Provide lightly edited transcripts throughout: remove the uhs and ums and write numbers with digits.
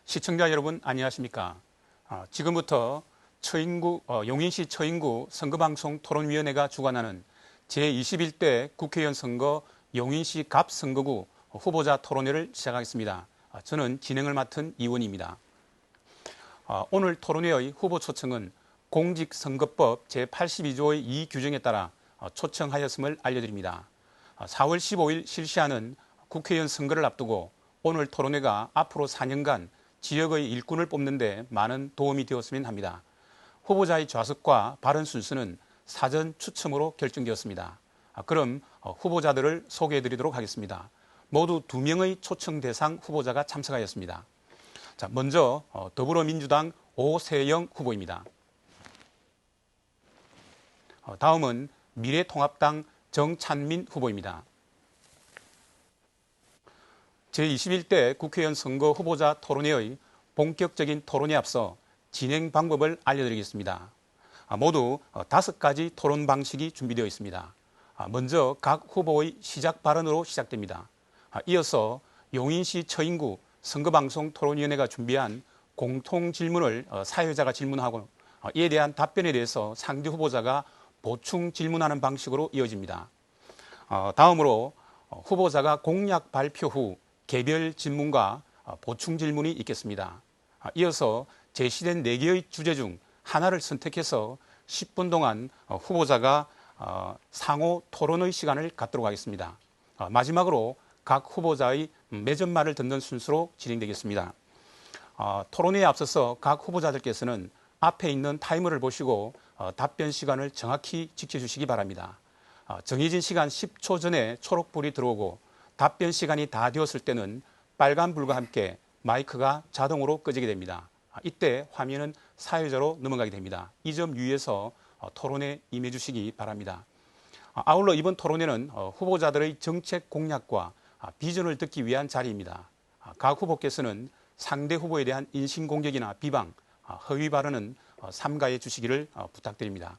시청자 여러분 안녕하십니까? 지금부터 용인시 처인구 선거방송 토론위원회가 주관하는 제21대 국회의원 선거 용인시 갑 선거구 후보자 토론회를 시작하겠습니다. 저는 진행을 맡은 이원희입니다. 오늘 토론회의 후보 초청은 공직선거법 제82조의 2 규정에 따라 초청하였음을 알려드립니다. 4월 15일 실시하는 국회의원 선거를 앞두고 오늘 토론회가 앞으로 4년간 지역의 일꾼을 뽑는 데 많은 도움이 되었으면 합니다. 후보자의 좌석과 발언 순서는 사전 추첨으로 결정되었습니다. 그럼 후보자들을 소개해드리도록 하겠습니다. 모두 2명의 초청 대상 후보자가 참석하였습니다. 자, 먼저 더불어민주당 오세영 후보입니다. 다음은 미래통합당 정찬민 후보입니다. 제21대 국회의원 선거 후보자 토론회의 본격적인 토론에 앞서 진행 방법을 알려드리겠습니다. 모두 5가지 토론 방식이 준비되어 있습니다. 먼저 각 후보의 시작 발언으로 시작됩니다. 이어서 용인시 처인구 선거방송 토론위원회가 준비한 공통 질문을 사회자가 질문하고 이에 대한 답변에 대해서 상대 후보자가 보충 질문하는 방식으로 이어집니다. 다음으로 후보자가 공약 발표 후 개별 질문과 보충 질문이 있겠습니다. 이어서 제시된 4개의 주제 중 하나를 선택해서 10분 동안 후보자가 상호 토론의 시간을 갖도록 하겠습니다. 마지막으로 각 후보자의 매점말을 듣는 순서로 진행되겠습니다. 토론회에 앞서서 각 후보자들께서는 앞에 있는 타이머를 보시고 답변 시간을 정확히 지켜주시기 바랍니다. 정해진 시간 10초 전에 초록불이 들어오고 답변 시간이 다 되었을 때는 빨간불과 함께 마이크가 자동으로 꺼지게 됩니다. 이때 화면은 사회자로 넘어가게 됩니다. 이 점 유의해서 토론에 임해 주시기 바랍니다. 아울러 이번 토론회는 후보자들의 정책 공약과 비전을 듣기 위한 자리입니다. 각 후보께서는 상대 후보에 대한 인신공격이나 비방, 허위 발언은 삼가해 주시기를 부탁드립니다.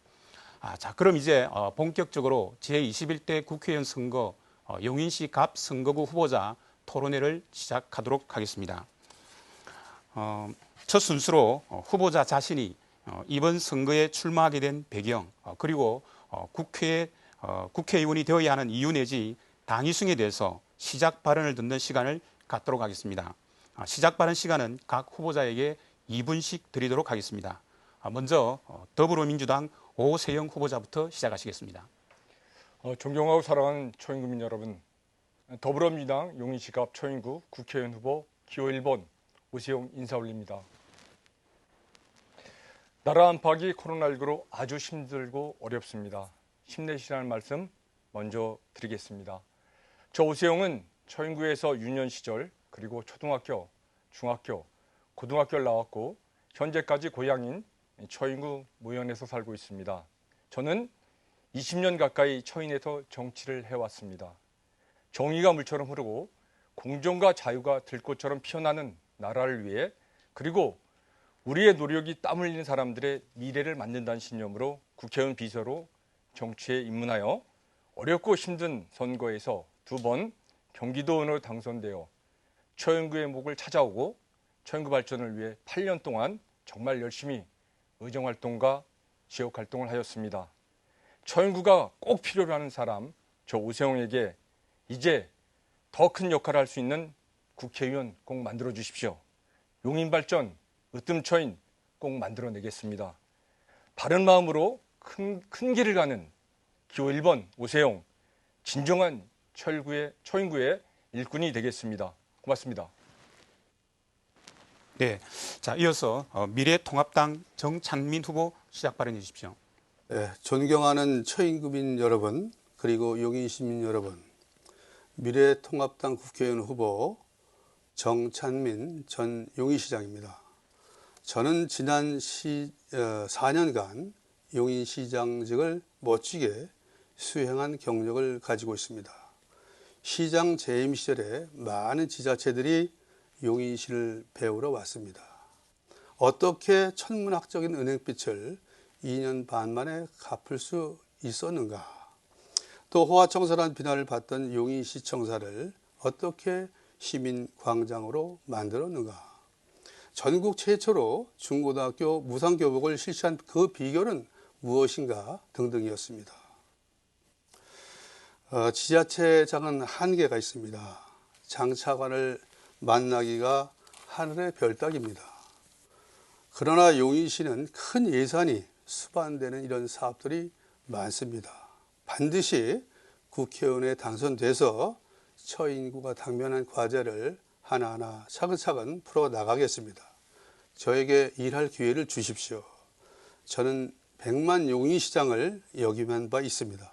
자, 그럼 이제 본격적으로 제21대 국회의원 선거 용인시 갑 선거구 후보자 토론회를 시작하도록 하겠습니다. 첫 순서로 후보자 자신이 이번 선거에 출마하게 된 배경, 그리고 국회의원이 되어야 하는 이유 내지 당위성에 대해서 시작 발언을 듣는 시간을 갖도록 하겠습니다. 시작 발언 시간은 각 후보자에게 2분씩 드리도록 하겠습니다. 먼저 더불어민주당 오세영 후보자부터 시작하시겠습니다. 존경하고 사랑하는 초인구민 여러분, 더불어민주당 용인시 갑 초인구 국회의원 후보 기호 1번 오세영 인사 올립니다. 나라 안팎이 코로나19로 아주 힘들고 어렵습니다. 힘내시라는 말씀 먼저 드리겠습니다. 저 오세영은 초인구에서 유년 시절 그리고 초등학교, 중학교, 고등학교를 나왔고 현재까지 고향인 초인구 모현에서 살고 있습니다. 저는 20년 가까이 처인에서 정치를 해왔습니다. 정의가 물처럼 흐르고 공정과 자유가 들꽃처럼 피어나는 나라를 위해 그리고 우리의 노력이 땀 흘리는 사람들의 미래를 만든다는 신념으로 국회의원 비서로 정치에 입문하여 어렵고 힘든 선거에서 2번 경기도의원으로 당선되어 초인구의 목을 찾아오고 초인구 발전을 위해 8년 동안 정말 열심히 의정활동과 지역활동을 하였습니다. 초인구가 꼭 필요로 하는 사람, 저 오세영에게 이제 더 큰 역할을 할 수 있는 국회의원 꼭 만들어 주십시오. 용인발전, 으뜸초인 꼭 만들어내겠습니다. 바른 마음으로 큰 길을 가는 기호 1번 오세영, 진정한 초인구의 일꾼이 되겠습니다. 고맙습니다. 네, 자 이어서 미래통합당 정찬민 후보 시작 발언해 주십시오. 네, 존경하는 초인구민 여러분, 그리고 용인 시민 여러분, 미래통합당 국회의원 후보 정찬민 전 용인시장입니다. 저는 지난 4년간 용인시장직을 멋지게 수행한 경력을 가지고 있습니다. 시장 재임 시절에 많은 지자체들이 용인시를 배우러 왔습니다. 어떻게 천문학적인 은행빛을 2년 반 만에 갚을 수 있었는가? 또 호화청사라는 비난을 받던 용인시청사를 어떻게 시민광장으로 만들었는가? 전국 최초로 중고등학교 무상교복을 실시한 그 비결은 무엇인가 등등이었습니다. 지자체장은 한계가 있습니다. 장차관을 만나기가 하늘의 별 따기입니다. 그러나 용인시는 큰 예산이 수반되는 이런 사업들이 많습니다. 반드시 국회의원에 당선돼서 처인구가 당면한 과제를 하나하나 차근차근 풀어나가겠습니다. 저에게 일할 기회를 주십시오. 저는 100만 용인시장을 역임한 바 있습니다.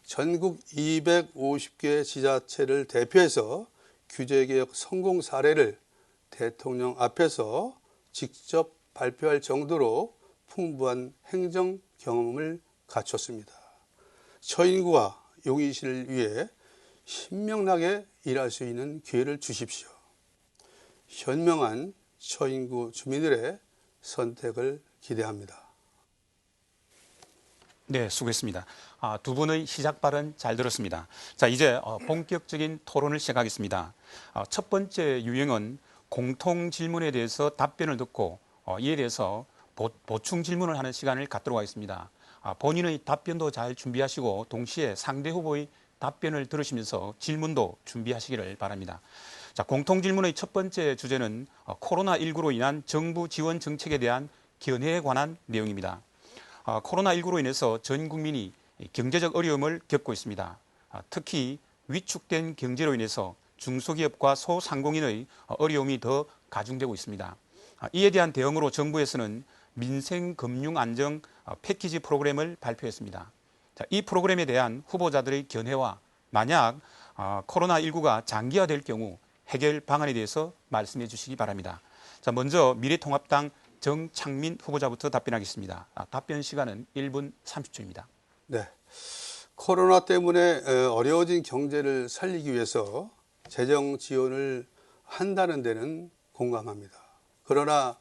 전국 250개 지자체를 대표해서 규제개혁 성공 사례를 대통령 앞에서 직접 발표할 정도로 풍부한 행정 경험을 갖췄습니다. 처인구와 용인시를 위해 신명나게 일할 수 있는 기회를 주십시오. 현명한 처인구 주민들의 선택을 기대합니다. 네, 수고했습니다. 두 분의 시작 발언 잘 들었습니다. 자, 이제 본격적인 토론을 시작하겠습니다. 첫 번째 유형은 공통 질문에 대해서 답변을 듣고 이에 대해서 보충 질문을 하는 시간을 갖도록 하겠습니다. 본인의 답변도 잘 준비하시고 동시에 상대 후보의 답변을 들으시면서 질문도 준비하시기를 바랍니다. 자, 공통 질문의 첫 번째 주제는 코로나19로 인한 정부 지원 정책에 대한 견해에 관한 내용입니다. 코로나19로 인해서 전 국민이 경제적 어려움을 겪고 있습니다. 특히 위축된 경제로 인해서 중소기업과 소상공인의 어려움이 더 가중되고 있습니다. 이에 대한 대응으로 정부에서는 민생금융안정 패키지 프로그램을 발표했습니다. 자, 이 프로그램에 대한 후보자들의 견해와 만약 코로나19가 장기화될 경우 해결 방안에 대해서 말씀해 주시기 바랍니다. 자, 먼저 미래통합당 정창민 후보자부터 답변하겠습니다. 답변 시간은 1분 30초입니다. 네, 코로나 때문에 어려워진 경제를 살리기 위해서 재정 지원을 한다는 데는 공감합니다. 그러나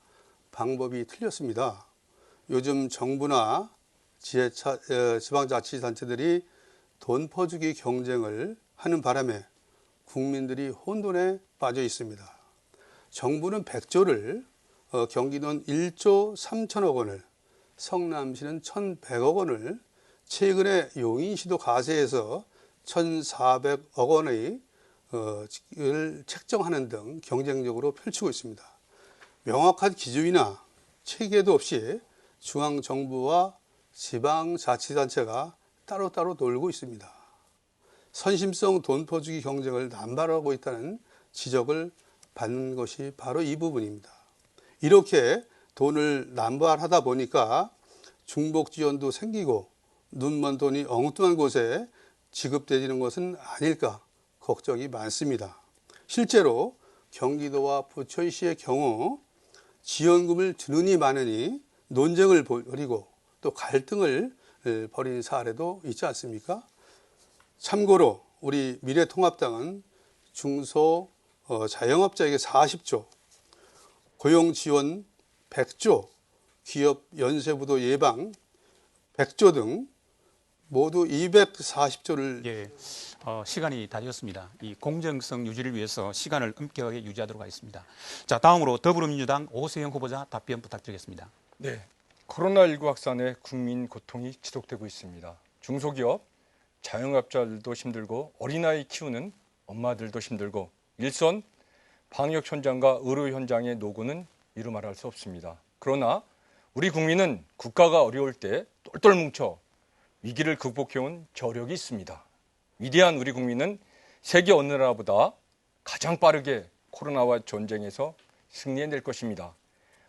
방법이 틀렸습니다. 요즘 정부나 지방자치단체들이 돈 퍼주기 경쟁을 하는 바람에 국민들이 혼돈에 빠져 있습니다. 정부는 100조를, 경기도는 1조 3천억 원을, 성남시는 1,100억 원을, 최근에 용인시도 가세해서 1,400억 원의 책정하는 등 경쟁적으로 펼치고 있습니다. 명확한 기준이나 체계도 없이 중앙정부와 지방자치단체가 따로따로 놀고 있습니다. 선심성 돈 퍼주기 경쟁을 남발하고 있다는 지적을 받는 것이 바로 이 부분입니다. 이렇게 돈을 남발하다 보니까 중복 지원도 생기고 눈먼 돈이 엉뚱한 곳에 지급되는 것은 아닐까 걱정이 많습니다. 실제로 경기도와 부천시의 경우 지원금을 주느니 마느니 논쟁을 벌이고 또 갈등을 벌인 사례도 있지 않습니까? 참고로 우리 미래통합당은 중소 자영업자에게 40조, 고용지원 100조, 기업 연쇄부도 예방 100조 등 모두 240조를 시간이 다 되었습니다. 이 공정성 유지를 위해서 시간을 엄격하게 유지하도록 하겠습니다. 자, 다음으로 더불어민주당 오세영 후보자 답변 부탁드리겠습니다. 네, 코로나19 확산에 국민 고통이 지속되고 있습니다. 중소기업, 자영업자들도 힘들고 어린아이 키우는 엄마들도 힘들고 일선 방역 현장과 의료 현장의 노고는 이루 말할 수 없습니다. 그러나 우리 국민은 국가가 어려울 때 똘똘 뭉쳐 위기를 극복해온 저력이 있습니다. 위대한 우리 국민은 세계 어느 나라보다 가장 빠르게 코로나와 전쟁에서 승리해낼 것입니다.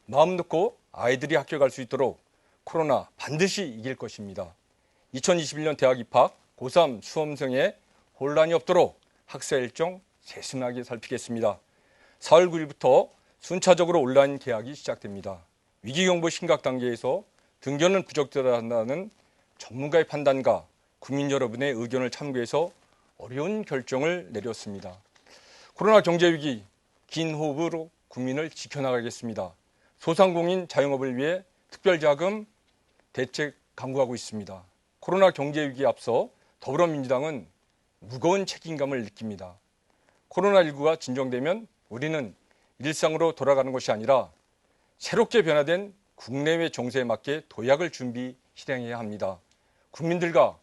마음 놓고 아이들이 학교 갈 수 있도록 코로나 반드시 이길 것입니다. 2021년 대학 입학, 고3 수험생에 혼란이 없도록 학사 일정 세심하게 살피겠습니다. 4월 9일부터 순차적으로 온라인 개학이 시작됩니다. 위기경보 심각 단계에서 등교는 부적절하다 한다는 전문가의 판단과 국민 여러분의 의견을 참고해서 어려운 결정을 내렸습니다. 코로나 경제위기 긴 호흡으로 국민을 지켜나가겠습니다. 소상공인 자영업을 위해 특별자금 대책 강구하고 있습니다. 코로나 경제위기에 앞서 더불어민주당은 무거운 책임감을 느낍니다. 코로나19가 진정되면 우리는 일상으로 돌아가는 것이 아니라 새롭게 변화된 국내외 정세에 맞게 도약을 준비 실행해야 합니다. 국민들과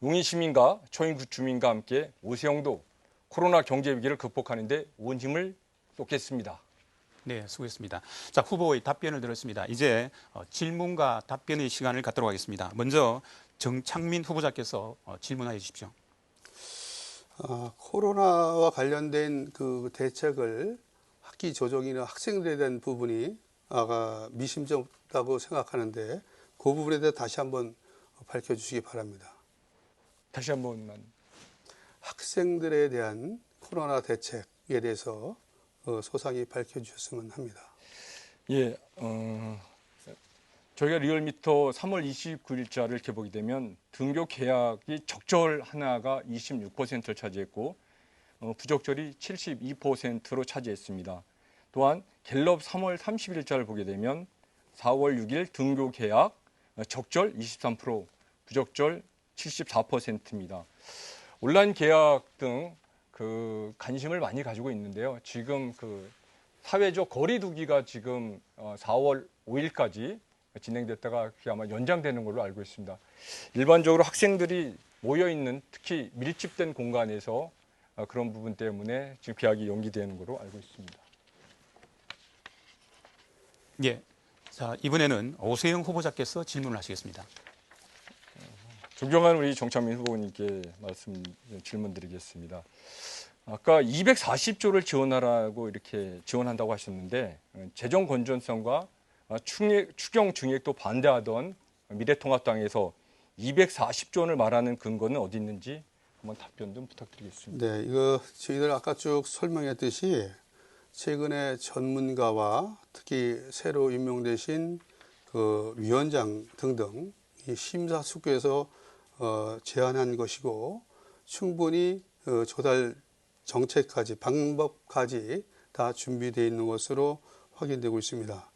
용인 시민과 초인구 주민과 함께 오세영도 코로나 경제 위기를 극복하는 데 온 힘을 쏟겠습니다. 네, 수고했습니다. 자, 후보의 답변을 들었습니다. 이제 질문과 답변의 시간을 갖도록 하겠습니다. 먼저 정창민 후보자께서 질문하여 주십시오. 코로나와 관련된 그 대책을 학기 조정이나 학생들에 대한 부분이 미심쩍다고 생각하는데 그 부분에 대해 다시 한번 밝혀주시기 바랍니다. 다시 한 번만. 학생들에 대한 코로나 대책에 대해서 소상히 밝혀주셨으면 합니다. 예, 저희가 리얼미터 3월 29일자를 개보게 되면 등교 계약이 적절 하나가 26%를 차지했고 부적절이 72%로 차지했습니다. 또한 갤럽 3월 30일자를 보게 되면 4월 6일 등교 계약 적절 23%, 부적절 74%입니다. 온라인 계약 등 그 관심을 많이 가지고 있는데요. 지금 그 사회적 거리 두기가 지금 4월 5일까지 진행됐다가 그게 아마 연장되는 걸로 알고 있습니다. 일반적으로 학생들이 모여 있는 특히 밀집된 공간에서 그런 부분 때문에 지금 계약이 연기되는 걸로 알고 있습니다. 예. 자, 이번에는 오세영 후보자께서 질문을 하시겠습니다. 존경하는 우리 정창민 후보님께 질문 드리겠습니다. 아까 240조를 지원하라고 이렇게 지원한다고 하셨는데 재정 건전성과 추경 증액도 반대하던 미래통합당에서 240조 원을 말하는 근거는 어디 있는지 한번 답변 좀 부탁드리겠습니다. 네, 이거 저희들 아까 쭉 설명했듯이 최근에 전문가와 특히 새로 임명되신 그 위원장 등등 이 심사숙고해서 제안한 것이고 충분히 조달 정책까지 방법까지 다 준비되어 있는 것으로 확인되고 있습니다.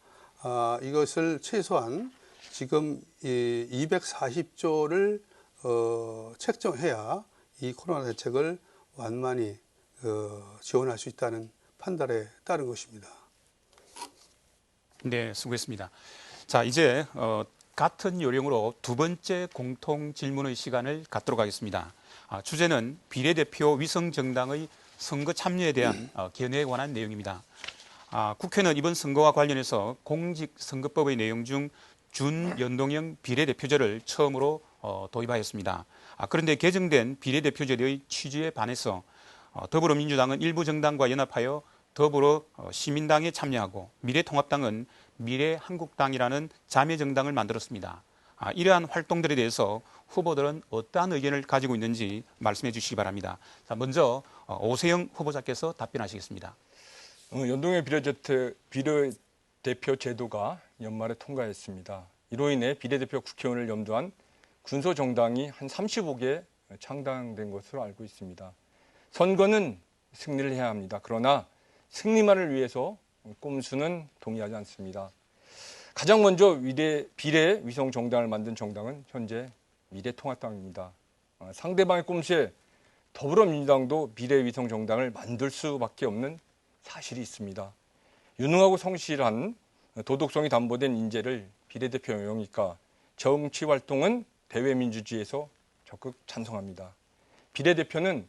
이것을 최소한 지금 240조를 책정해야 이 코로나 대책을 완만히 지원할 수 있다는 판단에 따른 것입니다. 네, 수고했습니다. 자, 이제 같은 요령으로 두 번째 공통 질문의 시간을 갖도록 하겠습니다. 주제는 비례대표 위성정당의 선거 참여에 대한 견해에 관한 내용입니다. 국회는 이번 선거와 관련해서 공직선거법의 내용 중 준연동형 비례대표제를 처음으로 도입하였습니다. 그런데 개정된 비례대표제의 취지에 반해서 더불어민주당은 일부 정당과 연합하여 더불어 시민당에 참여하고 미래통합당은 미래한국당이라는 자매정당을 만들었습니다. 이러한 활동들에 대해서 후보들은 어떠한 의견을 가지고 있는지 말씀해 주시기 바랍니다. 자, 먼저 오세영 후보자께서 답변하시겠습니다. 연동형 비례대표 제도가 연말에 통과했습니다. 이로 인해 비례대표 국회의원을 염두한 군소정당이 한 35개 창당된 것으로 알고 있습니다. 선거는 승리를 해야 합니다. 그러나 승리만을 위해서 꼼수는 동의하지 않습니다. 가장 먼저 비례 위성 정당을 만든 정당은 현재 미래통합당입니다. 상대방의 꼼수에 더불어민주당도 비례 위성 정당을 만들 수밖에 없는 사실이 있습니다. 유능하고 성실한 도덕성이 담보된 인재를 비례대표 영입과 정치 활동은 대외민주주의에서 적극 찬성합니다. 비례대표는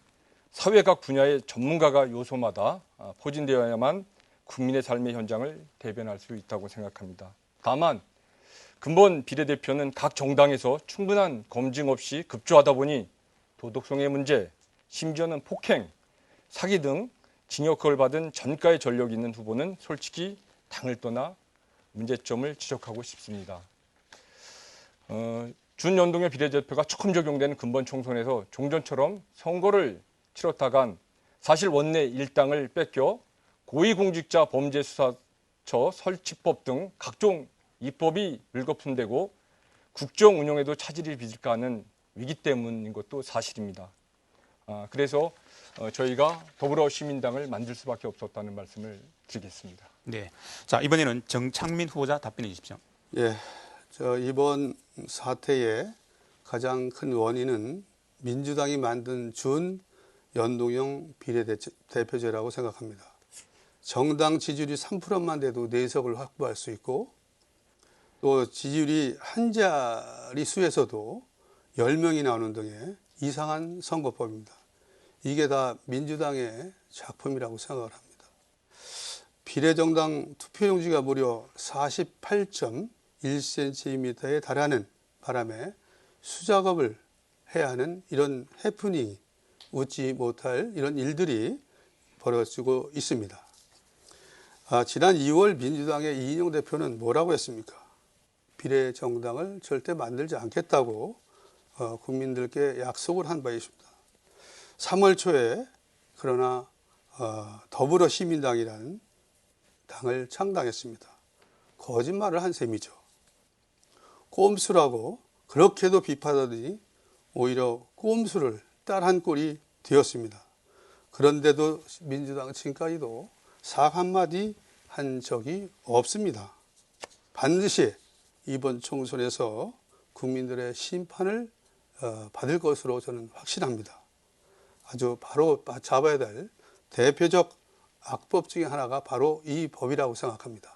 사회 각 분야의 전문가가 요소마다 포진되어야만 국민의 삶의 현장을 대변할 수 있다고 생각합니다. 다만 근본 비례대표는 각 정당에서 충분한 검증 없이 급조하다 보니 도덕성의 문제, 심지어는 폭행, 사기 등 징역형을 받은 전가의 전력이 있는 후보는 솔직히 당을 떠나 문제점을 지적하고 싶습니다. 준연동형 비례대표가 처음 적용되는 근본 총선에서 종전처럼 선거를 치렀다간 사실 원내 일당을 뺏겨 고위공직자 범죄수사처 설치법 등 각종 입법이 물거품되고 국정 운영에도 차질이 빚을까 하는 위기 때문인 것도 사실입니다. 그래서 저희가 더불어시민당을 만들 수밖에 없었다는 말씀을 드리겠습니다. 네. 자, 이번에는 정창민 후보자 답변해 주십시오. 예, 이번 사태의 가장 큰 원인은 민주당이 만든 준 연동형 비례대표제라고 생각합니다. 정당 지지율이 3%만 돼도 4석을 확보할 수 있고 또 지지율이 한 자리 수에서도 10명이 나오는 등의 이상한 선거법입니다. 이게 다 민주당의 작품이라고 생각을 합니다. 비례정당 투표용지가 무려 48.1cm에 달하는 바람에 수작업을 해야 하는 이런 해프닝이 웃지 못할 이런 일들이 벌어지고 있습니다. 지난 2월 민주당의 이인영 대표는 뭐라고 했습니까? 비례정당을 절대 만들지 않겠다고 국민들께 약속을 한 바 있습니다. 3월 초에 그러나 더불어시민당이라는 당을 창당했습니다. 거짓말을 한 셈이죠. 꼼수라고 그렇게도 비판하더니 오히려 꼼수를 따라한 꼴이 되었습니다. 그런데도 민주당 지금까지도 사과 한마디 한 적이 없습니다. 반드시 이번 총선에서 국민들의 심판을 받을 것으로 저는 확신합니다. 아주 바로 잡아야 될 대표적 악법 중에 하나가 바로 이 법이라고 생각합니다.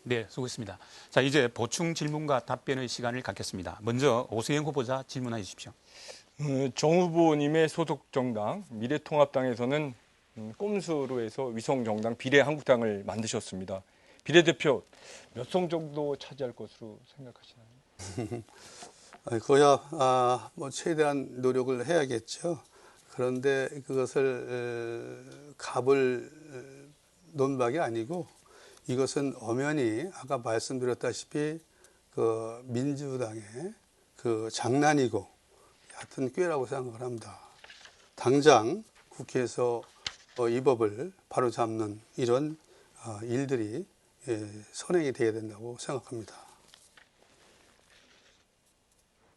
네, 수고했습니다. 자, 이제 보충 질문과 답변의 시간을 갖겠습니다. 먼저 오세영 후보자 질문해 주십시오. 정 후보님의 소속 정당 미래통합당에서는 꼼수로 해서 위성정당 비례한국당을 만드셨습니다. 비례대표 몇 석 정도 차지할 것으로 생각하시나요? 그야 최대한 노력을 해야겠죠. 그런데 그것을 갑을 논박이 아니고 이것은 엄연히 아까 말씀드렸다시피 그 민주당의 그 장난이고 얕은 꾀라고 생각을 합니다. 당장 국회에서 이 법을 바로잡는 이런 일들이 선행이 돼야 된다고 생각합니다.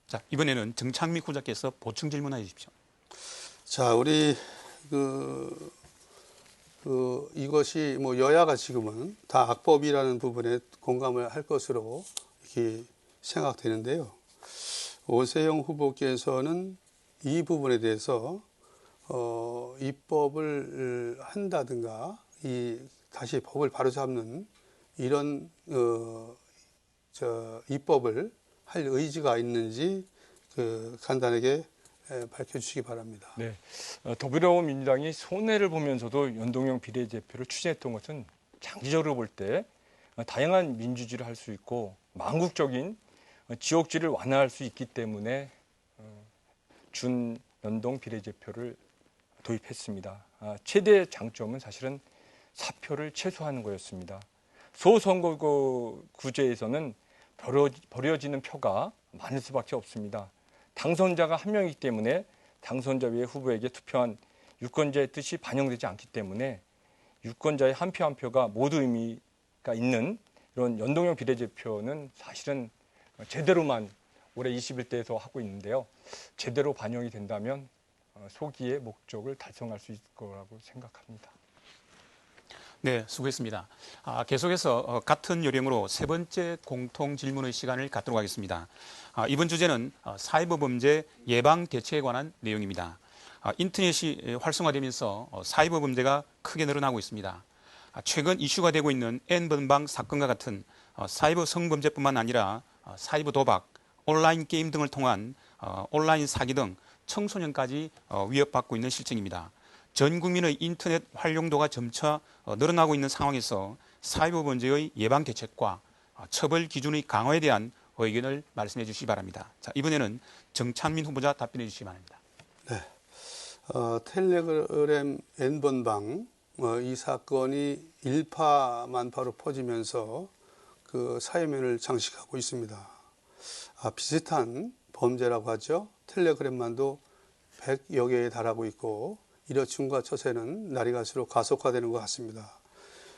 자, 이번에는 정창민 후보자께서 보충 질문해 주십시오. 자, 우리 이것이 여야가 지금은 다 악법이라는 부분에 공감을 할 것으로 이렇게 생각되는데요. 오세영 후보께서는 이 부분에 대해서 입법을 한다든가 다시 법을 바로잡는 이런 입법을 할 의지가 있는지 간단하게 밝혀주시기 바랍니다. 네, 더불어민주당이 손해를 보면서도 연동형 비례대표를 추진했던 것은 장기적으로 볼 때 다양한 민주주의를 할 수 있고 망국적인 지역주의를 완화할 수 있기 때문에 준연동 비례대표를 도입했습니다. 최대 장점은 사실은 사표를 최소화하는 거였습니다. 소선거구제에서는 버려지는 표가 많을 수밖에 없습니다. 당선자가 한 명이기 때문에 당선자 외 후보에게 투표한 유권자의 뜻이 반영되지 않기 때문에 유권자의 한 표 한 표가 모두 의미가 있는 이런 연동형 비례대표는 사실은 제대로만 올해 21대에서 하고 있는데요. 제대로 반영이 된다면 소기의 목적을 달성할 수 있을 거라고 생각합니다. 네, 수고했습니다. 계속해서 같은 요령으로 세 번째 공통 질문의 시간을 갖도록 하겠습니다. 이번 주제는 사이버 범죄 예방 대책에 관한 내용입니다. 인터넷이 활성화되면서 사이버 범죄가 크게 늘어나고 있습니다. 최근 이슈가 되고 있는 N번방 사건과 같은 사이버 성범죄뿐만 아니라 사이버 도박, 온라인 게임 등을 통한 온라인 사기 등 청소년까지 위협받고 있는 실정입니다. 전 국민의 인터넷 활용도가 점차 늘어나고 있는 상황에서 사이버 범죄의 예방 대책과 처벌 기준의 강화에 대한 의견을 말씀해 주시기 바랍니다. 자, 이번에는 정찬민 후보자 답변해 주시기 바랍니다. 네. 텔레그램 N번방 이 사건이 일파만파로 퍼지면서 그 사회면을 장식하고 있습니다. 비슷한 범죄라고 하죠. 텔레그램만도 100여 개에 달하고 있고 이러춤과 처세는 날이 갈수록 가속화되는 것 같습니다.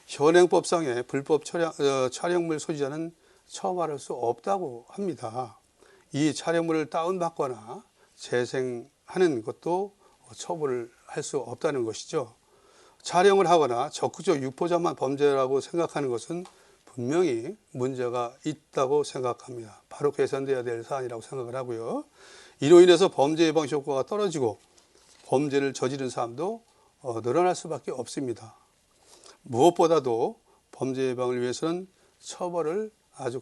현행법상의 불법 촬영물 소지자는 처벌할 수 없다고 합니다. 이 촬영물을 다운받거나 재생하는 것도 처벌을 할 수 없다는 것이죠. 촬영을 하거나 적극적 유포자만 범죄라고 생각하는 것은 분명히 문제가 있다고 생각합니다. 바로 개선돼야 될 사안이라고 생각을 하고요. 이로 인해서 범죄 예방 효과가 떨어지고 범죄를 저지른 사람도 늘어날 수밖에 없습니다. 무엇보다도 범죄 예방을 위해서는 처벌을 아주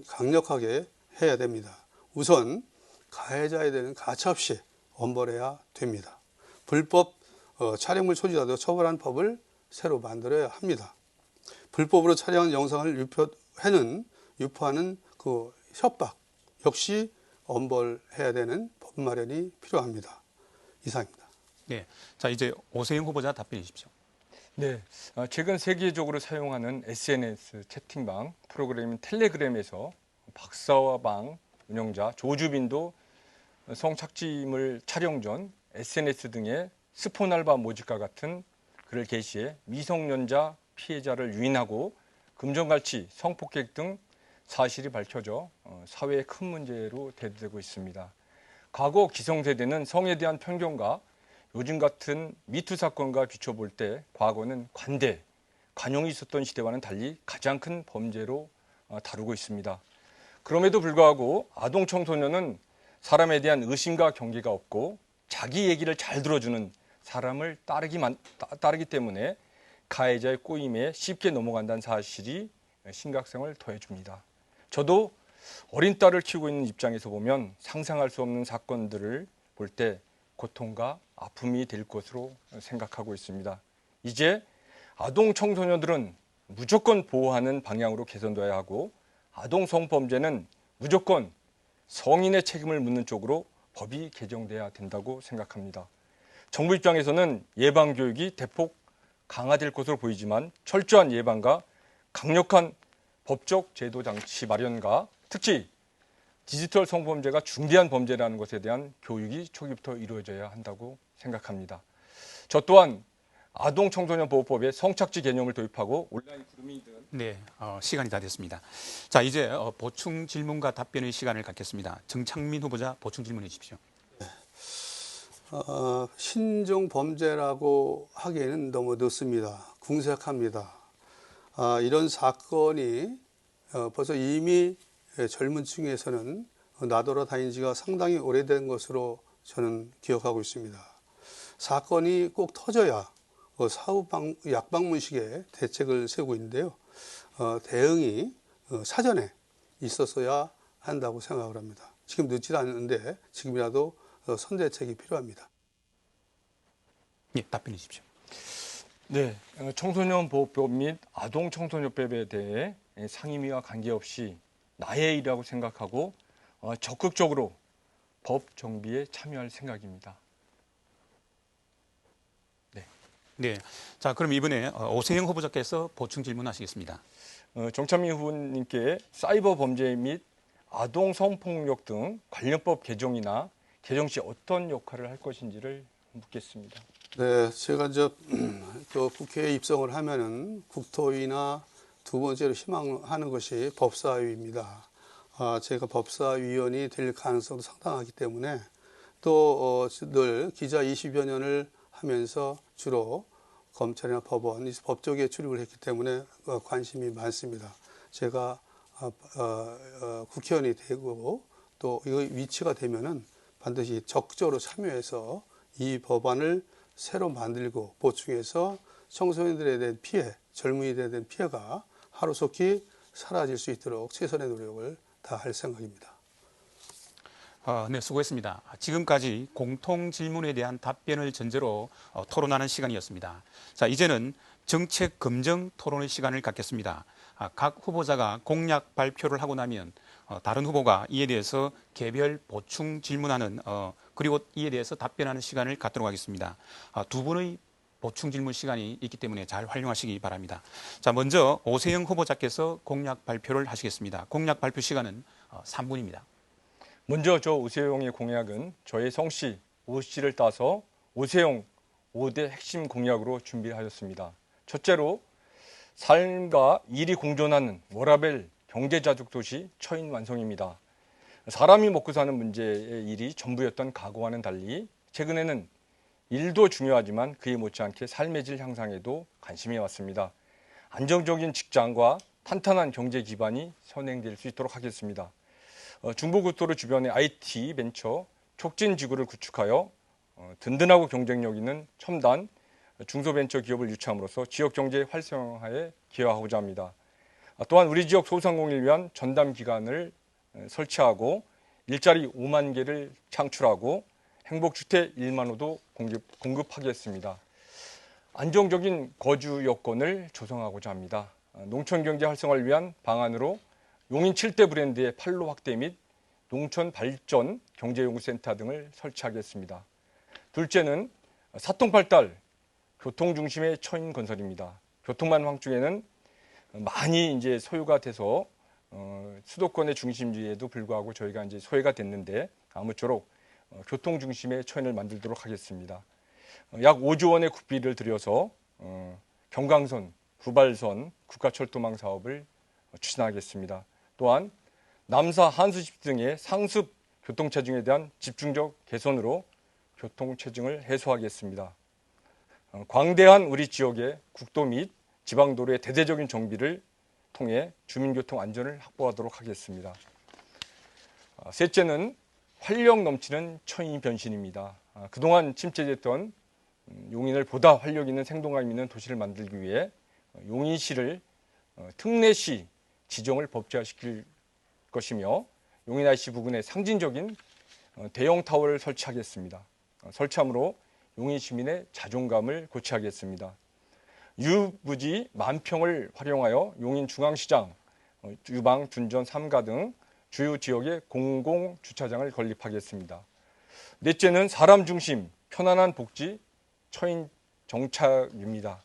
강력하게 해야 됩니다. 우선 가해자에 대한 가차없이 엄벌해야 됩니다. 불법 촬영물 소지자도 처벌한 법을 새로 만들어야 합니다. 불법으로 촬영한 영상을 유포하는 그 협박 역시 엄벌해야 되는 법 마련이 필요합니다. 이상입니다. 네, 자 이제 오세영 후보자 답변해 주십시오. 네, 최근 세계적으로 사용하는 SNS 채팅방 프로그램인 텔레그램에서 박사방 운영자 조주빈도 성착취물 촬영 전 SNS 등의 스폰알바 모집과 같은 글을 게시해 미성년자 피해자를 유인하고 금전갈취, 성폭행 등 사실이 밝혀져 사회의 큰 문제로 대두되고 있습니다. 과거 기성세대는 성에 대한 편견과 요즘 같은 미투 사건과 비춰볼 때 과거는 관대, 관용이 있었던 시대와는 달리 가장 큰 범죄로 다루고 있습니다. 그럼에도 불구하고 아동 청소년은 사람에 대한 의심과 경계가 없고 자기 얘기를 잘 들어주는 사람을 따르기 때문에 가해자의 꼬임에 쉽게 넘어간다는 사실이 심각성을 더해줍니다. 저도 어린 딸을 키우고 있는 입장에서 보면 상상할 수 없는 사건들을 볼 때 고통과 아픔이 될 것으로 생각하고 있습니다. 이제 아동 청소년들은 무조건 보호하는 방향으로 개선돼야 하고 아동 성범죄는 무조건 성인의 책임을 묻는 쪽으로 법이 개정돼야 된다고 생각합니다. 정부 입장에서는 예방 교육이 대폭 강화될 것으로 보이지만 철저한 예방과 강력한 법적 제도 장치 마련과 특히 디지털 성범죄가 중대한 범죄라는 것에 대한 교육이 초기부터 이루어져야 한다고 생각합니다. 저 또한 아동 청소년 보호법에 성착취 개념을 도입하고 온라인 그루밍 등 네, 시간이 다 됐습니다. 자 이제 보충 질문과 답변의 시간을 갖겠습니다. 정창민 후보자 보충 질문해 주십시오. 신종 범죄라고 하기에는 너무 늦습니다. 궁색합니다. 이런 사건이 벌써 이미 젊은 층에서는 나돌아다닌 지가 상당히 오래된 것으로 저는 기억하고 있습니다. 사건이 꼭 터져야 사후 약방문식의 대책을 세우고 있는데요. 대응이 사전에 있었어야 한다고 생각을 합니다. 지금 늦지 않은데 지금이라도 선대책이 필요합니다. 예, 답변해 주십시오. 네, 청소년 보호법 및 아동 청소년법에 대해 상임위와 관계없이 나의 일이라고 생각하고 적극적으로 법 정비에 참여할 생각입니다. 네, 자 그럼 이번에 오세영 후보자께서 보충 질문하시겠습니다. 정찬민 후보님께 사이버 범죄 및 아동 성폭력 등 관련법 개정이나 개정 시 어떤 역할을 할 것인지를 묻겠습니다. 네, 제가 또 국회에 입성을 하면은 국토위나 두 번째로 희망하는 것이 법사위입니다. 제가 법사위원이 될 가능성도 상당하기 때문에 또 늘 기자 20여 년을 하면서 주로 검찰이나 법원, 법 쪽에 출입을 했기 때문에 관심이 많습니다. 제가 국회의원이 되고 또 이 위치가 되면은 반드시 적극적으로 참여해서 이 법안을 새로 만들고 보충해서 청소년들에 대한 피해, 젊은이들에 대한 피해가 하루속히 사라질 수 있도록 최선의 노력을 다할 생각입니다. 네, 수고했습니다. 지금까지 공통 질문에 대한 답변을 전제로 토론하는 시간이었습니다. 자, 이제는 정책 검증 토론의 시간을 갖겠습니다. 각 후보자가 공약 발표를 하고 나면 다른 후보가 이에 대해서 개별 보충 질문하는 그리고 이에 대해서 답변하는 시간을 갖도록 하겠습니다. 두 분의 보충 질문 시간이 있기 때문에 잘 활용하시기 바랍니다. 자, 먼저 오세영 후보자께서 공약 발표를 하시겠습니다. 공약 발표 시간은 3분입니다. 먼저 저 오세영의 공약은 저의 성씨 오씨를 따서 오세영 5대 핵심 공약으로 준비하였습니다. 첫째로 삶과 일이 공존하는 워라밸 경제자족도시 처인 완성입니다. 사람이 먹고 사는 문제의 일이 전부였던 과거와는 달리 최근에는 일도 중요하지만 그에 못지않게 삶의 질 향상에도 관심이 왔습니다. 안정적인 직장과 탄탄한 경제 기반이 선행될 수 있도록 하겠습니다. 중부고속도로 주변의 IT 벤처 촉진 지구를 구축하여 든든하고 경쟁력 있는 첨단 중소벤처기업을 유치함으로써 지역경제 활성화에 기여하고자 합니다. 또한 우리 지역 소상공인을 위한 전담기관을 설치하고 일자리 5만 개를 창출하고 행복주택 1만 호도 공급하겠습니다. 안정적인 거주 여건을 조성하고자 합니다. 농촌경제 활성화를 위한 방안으로 용인 7대 브랜드의 판로 확대 및 농촌 발전 경제연구센터 등을 설치하겠습니다. 둘째는 사통팔달 교통 중심의 처인 건설입니다. 교통만 황중에는 많이 이제 소요가 돼서 수도권의 중심지에도 불구하고 저희가 이제 소외가 됐는데 아무쪼록 교통 중심의 처인을 만들도록 하겠습니다. 약 5조 원의 국비를 들여서 경강선, 후발선, 국가철도망 사업을 추진하겠습니다. 또한 남사, 한수집 등의 상습 교통체증에 대한 집중적 개선으로 교통체증을 해소하겠습니다. 광대한 우리 지역의 국도 및 지방도로의 대대적인 정비를 통해 주민교통 안전을 확보하도록 하겠습니다. 셋째는 활력 넘치는 처인 변신입니다. 그동안 침체됐던 용인을 보다 활력 있는 생동감 있는 도시를 만들기 위해 용인시를 특례시 지정을 법제화시킬 것이며 용인 IC 부근에 상징적인 대형 타워를 설치하겠습니다. 설치함으로 용인 시민의 자존감을 고취하겠습니다. 유부지 만평을 활용하여 용인 중앙시장, 유방, 둔전, 삼가 등 주요 지역에 공공주차장을 건립하겠습니다. 넷째는 사람 중심, 편안한 복지, 처인 정착입니다.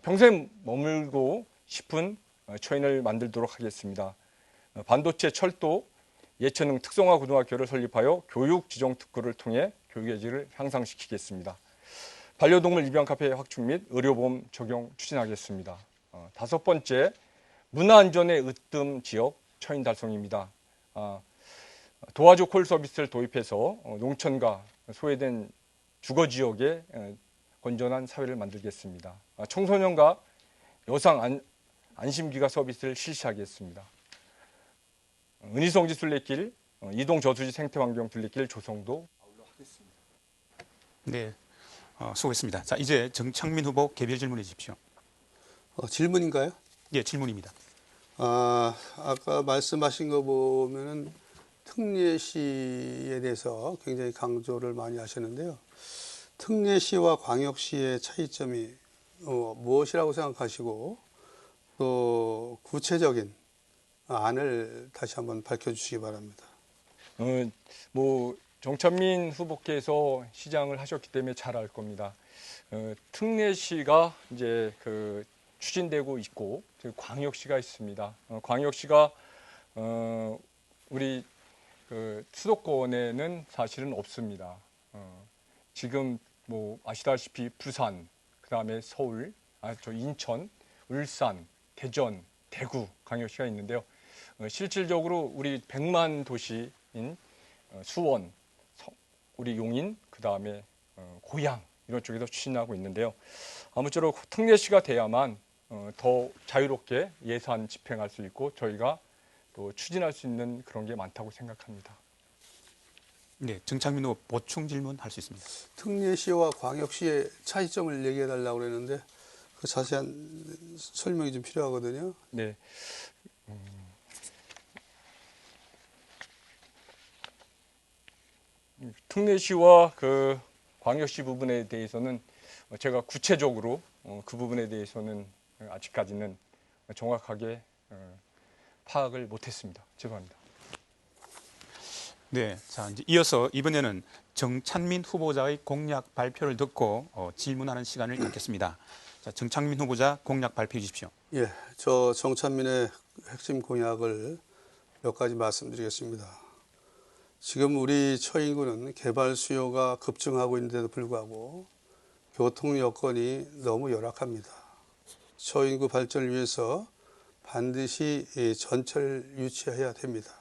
평생 머물고 싶은 처인을 만들도록 하겠습니다. 반도체, 철도, 예체능 특성화 고등학교를 설립하여 교육 지정 특구를 통해 교육의 질을 향상시키겠습니다. 반려동물 입양 카페 확충 및 의료보험 적용 추진하겠습니다. 다섯 번째, 문화안전의 으뜸 지역 처인 달성입니다. 도와줘 콜 서비스를 도입해서 농촌과 소외된 주거 지역에 건전한 사회를 만들겠습니다. 청소년과 여성 안심기가 서비스를 실시하겠습니다. 은희성지 순례길, 이동 저수지 생태환경 둘레길 조성도 아울러 하겠습니다. 네, 수고했습니다. 자, 이제 정창민 후보 개별 질문해 주십시오. 질문인가요? 예, 질문입니다. 아까 말씀하신 거 보면은 특례시에 대해서 굉장히 강조를 많이 하셨는데요. 특례시와 광역시의 차이점이 무엇이라고 생각하시고 또 구체적인 안을 다시 한번 밝혀주시기 바랍니다. 정찬민 후보께서 시장을 하셨기 때문에 잘 알 겁니다. 특례시가 이제 추진되고 있고 광역시가 있습니다. 광역시가 우리 수도권에는 사실은 없습니다. 지금 아시다시피 부산, 그다음에 서울, 인천, 울산, 대전, 대구 광역시가 있는데요. 실질적으로 우리 100만 도시인 수원, 우리 용인, 그다음에 고양 이런 쪽에서 추진하고 있는데요. 아무쪼록 특례시가 돼야만 더 자유롭게 예산 집행할 수 있고 저희가 또 추진할 수 있는 그런 게 많다고 생각합니다. 네, 정창민 후보 보충 질문 할 수 있습니다. 특례시와 광역시의 차이점을 얘기해 달라고 그랬는데 그 자세한 설명이 좀 필요하거든요. 네. 특례시와 광역시 부분에 대해서는 제가 구체적으로 그 부분에 대해서는 아직까지는 정확하게 파악을 못했습니다. 죄송합니다. 네, 자 이제 이어서 이번에는 정찬민 후보자의 공약 발표를 듣고 질문하는 시간을 갖겠습니다. 자, 정찬민 후보자 공약 발표해 주십시오. 예, 저 정찬민의 핵심 공약을 몇 가지 말씀드리겠습니다. 지금 우리 처인구는 개발 수요가 급증하고 있는데도 불구하고 교통 여건이 너무 열악합니다. 처인구 발전을 위해서 반드시 전철을 유치해야 됩니다.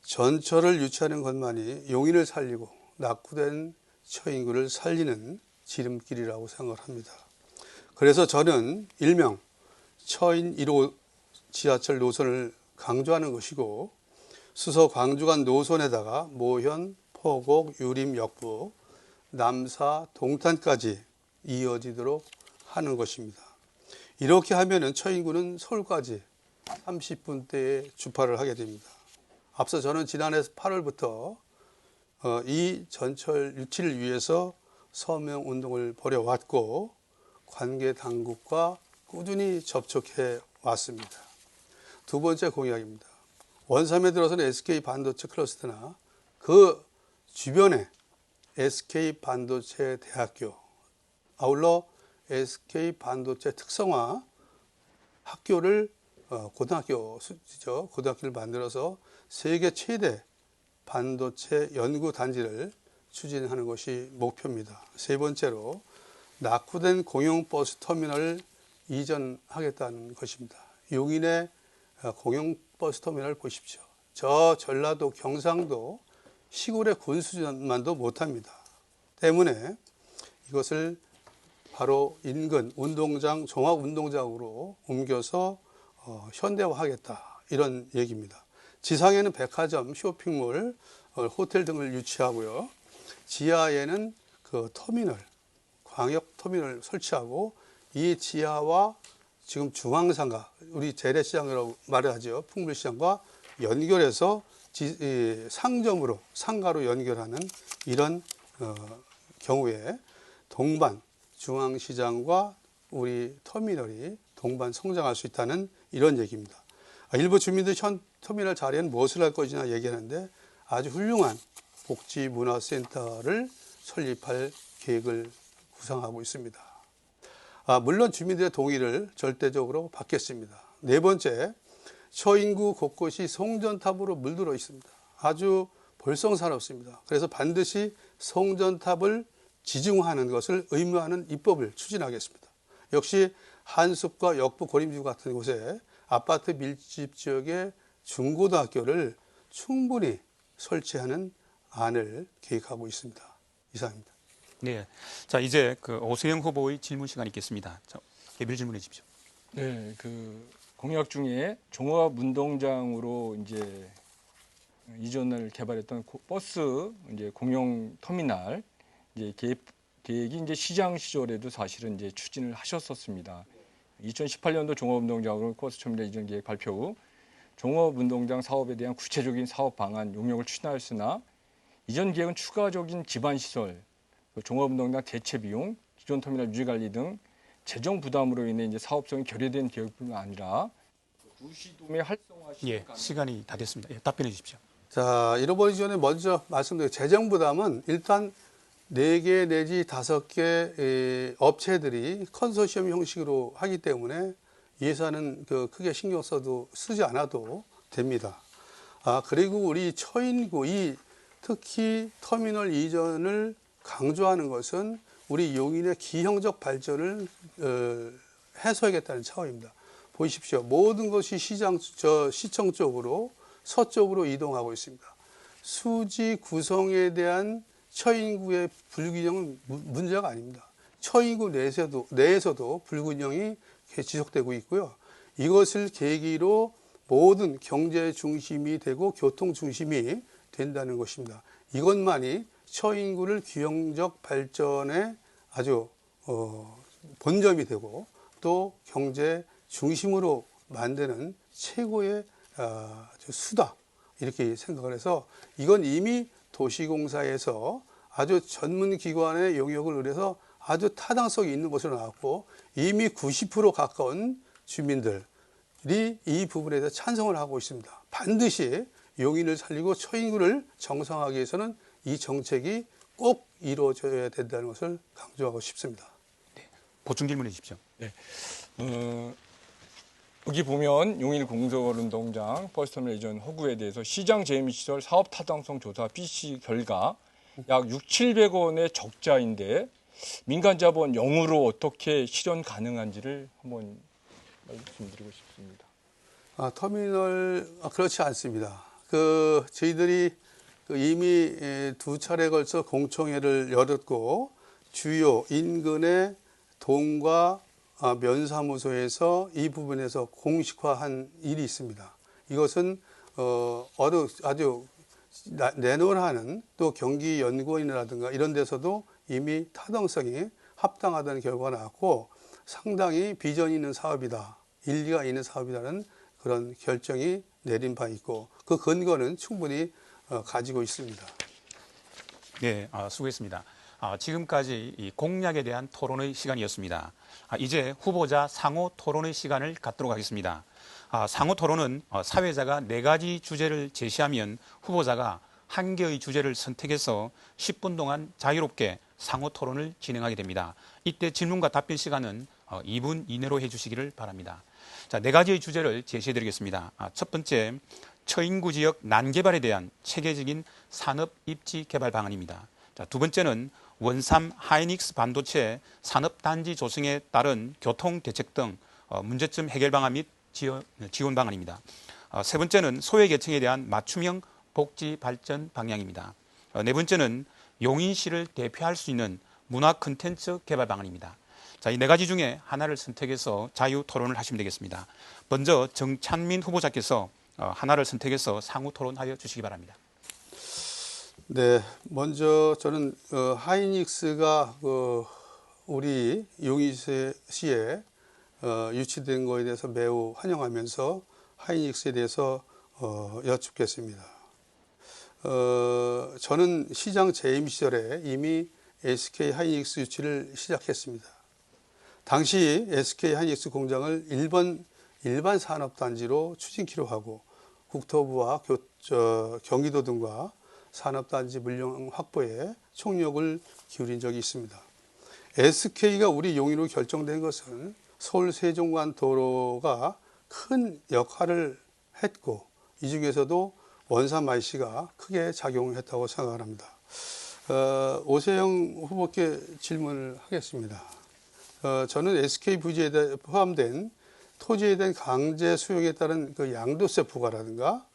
전철을 유치하는 것만이 용인을 살리고 낙후된 처인구를 살리는 지름길이라고 생각을 합니다. 그래서 저는 일명 처인 1호 지하철 노선을 강조하는 것이고 수서 광주 간 노선에다가 모현, 포곡, 유림, 역부, 남사, 동탄까지 이어지도록 하는 것입니다. 이렇게 하면은 처인구는 서울까지 30분대에 주파를 하게 됩니다. 앞서 저는 지난해 8월부터 이 전철 유치를 위해서 서명 운동을 벌여왔고 관계 당국과 꾸준히 접촉해 왔습니다. 두 번째 공약입니다. 원삼에 들어서는 SK 반도체 클러스터나 그 주변에 SK 반도체 대학교, 아울러 SK 반도체 특성화 학교를 고등학교를 만들어서 세계 최대 반도체 연구 단지를 추진하는 것이 목표입니다. 세 번째로 낙후된 공영버스 터미널을 이전하겠다는 것입니다. 용인의 공영버스 터미널 보십시오. 저 전라도 경상도 시골의 군수전만도 못합니다. 때문에 이것을 바로 인근 운동장, 종합운동장으로 옮겨서 현대화하겠다 이런 얘기입니다. 지상에는 백화점, 쇼핑몰, 호텔 등을 유치하고요. 지하에는 그 터미널, 광역 터미널 설치하고 이 지하와 지금 중앙상가, 우리 재래시장이라고 말을 하죠. 풍물시장과 연결해서 상점으로, 상가로 연결하는 이런 경우에 동반 중앙시장과 우리 터미널이 동반 성장할 수 있다는 이런 얘기입니다. 일부 주민들 현 터미널 자리에는 무엇을 할 것이냐 얘기하는데 아주 훌륭한 복지문화센터를 설립할 계획을 구상하고 있습니다. 물론 주민들의 동의를 절대적으로 받겠습니다. 네 번째, 처인구 곳곳이 송전탑으로 물들어 있습니다. 아주 볼성사납습니다. 그래서 반드시 송전탑을 지중화하는 것을 의무화하는 입법을 추진하겠습니다. 역시 한숲과 역부 고림지구 같은 곳에 아파트 밀집 지역의 중고등학교를 충분히 설치하는 안을 계획하고 있습니다. 이상입니다. 네. 자, 이제 그 오세영 후보의 질문 시간이 있겠습니다. 자, 개별 질문해 주십시오. 네, 그 공약 중에 종합운동장으로 이제 이전을 개발했던 버스 이제 공용 터미널 이제 계획이 이제 시장 시절에도 사실은 이제 추진을 하셨었습니다. 2018년도 종합운동장으로 버스 터미널 이전 계획 발표 후 종합운동장 사업에 대한 구체적인 사업 방안 용역을 추진하였으나 이전 계획은 추가적인 기반 시설, 종합운동장 대체 비용, 기존 터미널 유지 관리 등 재정 부담으로 인해 이제 사업성이 결여된 계획뿐만 아니라 구시도의 활성화 시간이 다 됐습니다. 답변해 주십시오. 자, 잃어버리기 전에 먼저 말씀드린 재정 부담은 일단 4개 내지 5개 업체들이 컨소시엄 형식으로 하기 때문에 예산은 크게 신경 쓰지 않아도 됩니다. 그리고 우리 처인구 특히 터미널 이전을 강조하는 것은 우리 용인의 기형적 발전을 해소하겠다는 차원입니다. 보십시오. 모든 것이 시청 쪽으로 서쪽으로 이동하고 있습니다. 수지 구성에 대한 처인구의 불균형은 문제가 아닙니다. 처인구 내에서도 불균형이 지속되고 있고요. 이것을 계기로 모든 경제 중심이 되고 교통 중심이 된다는 것입니다. 이것만이 처인구를 기형적 발전의 아주 본점이 되고 또 경제 중심으로 만드는 최고의 수다 이렇게 생각을 해서 이건 이미 도시공사에서 아주 전문기관의 용역을 의뢰해서 아주 타당성이 있는 것으로 나왔고 이미 90% 가까운 주민들이 이 부분에 대해서 찬성을 하고 있습니다. 반드시 용인을 살리고 처인구를 정상화하기 위해서는 이 정책이 꼭 이루어져야 된다는 것을 강조하고 싶습니다. 네. 보충 질문해 주십시오. 네. 여기 보면 용인 공설운동장 버스터미널 이전 허구에 대해서 시장 재임시설 사업 타당성 조사 BC 결과 약 6,700원의 적자인데 민간 자본 0으로 어떻게 실현 가능한지를 한번 말씀드리고 싶습니다. 터미널 그렇지 않습니다. 저희들이 이미 2차례에 걸쳐 공청회를 열었고 주요 인근의 동과 면사무소에서 이 부분에서 공식화한 일이 있습니다. 이것은 아주 내놓으라는 또 경기연구원이라든가 이런 데서도 이미 타당성이 합당하다는 결과가 나왔고 상당히 비전이 있는 사업이다, 일리가 있는 사업이라는 그런 결정이 내린 바 있고 그 근거는 충분히 가지고 있습니다. 네, 수고했습니다. 지금까지 이 공약에 대한 토론의 시간이었습니다. 이제 후보자 상호 토론의 시간을 갖도록 하겠습니다. 상호 토론은 사회자가 4가지 주제를 제시하면 후보자가 1개의 주제를 선택해서 10분 동안 자유롭게 상호 토론을 진행하게 됩니다. 이때 질문과 답변 시간은 2분 이내로 해주시기를 바랍니다. 자, 4가지의 주제를 제시해드리겠습니다. 첫 번째, 처인구 지역 난개발에 대한 체계적인 산업 입지 개발 방안입니다. 자, 두 번째는 원삼 하이닉스 반도체 산업단지 조성에 따른 교통 대책 등 문제점 해결 방안 및 지원 방안입니다. 세 번째는 소외계층에 대한 맞춤형 복지 발전 방향입니다. 네 번째는 용인시를 대표할 수 있는 문화 콘텐츠 개발 방안입니다. 자, 이 4가지 중에 하나를 선택해서 자유 토론을 하시면 되겠습니다. 먼저 정찬민 후보자께서 하나를 선택해서 상호 토론하여 주시기 바랍니다. 네, 먼저 저는 하이닉스가 우리 용인시에 유치된 거에 대해서 매우 환영하면서 하이닉스에 대해서 여쭙겠습니다. 저는 시장 재임 시절에 이미 SK 하이닉스 유치를 시작했습니다. 당시 SK 하이닉스 공장을 일반 산업단지로 추진키로 하고 국토부와 경기도 등과 산업단지 물량 확보에 총력을 기울인 적이 있습니다. SK가 우리 용인으로 결정된 것은 서울 세종간 도로가 큰 역할을 했고 이 중에서도 원삼 IC가 크게 작용했다고 생각합니다. 오세영 후보께 질문을 하겠습니다. 저는 SK 부지에 포함된 토지에 대한 강제 수용에 따른 그 양도세 부과라든가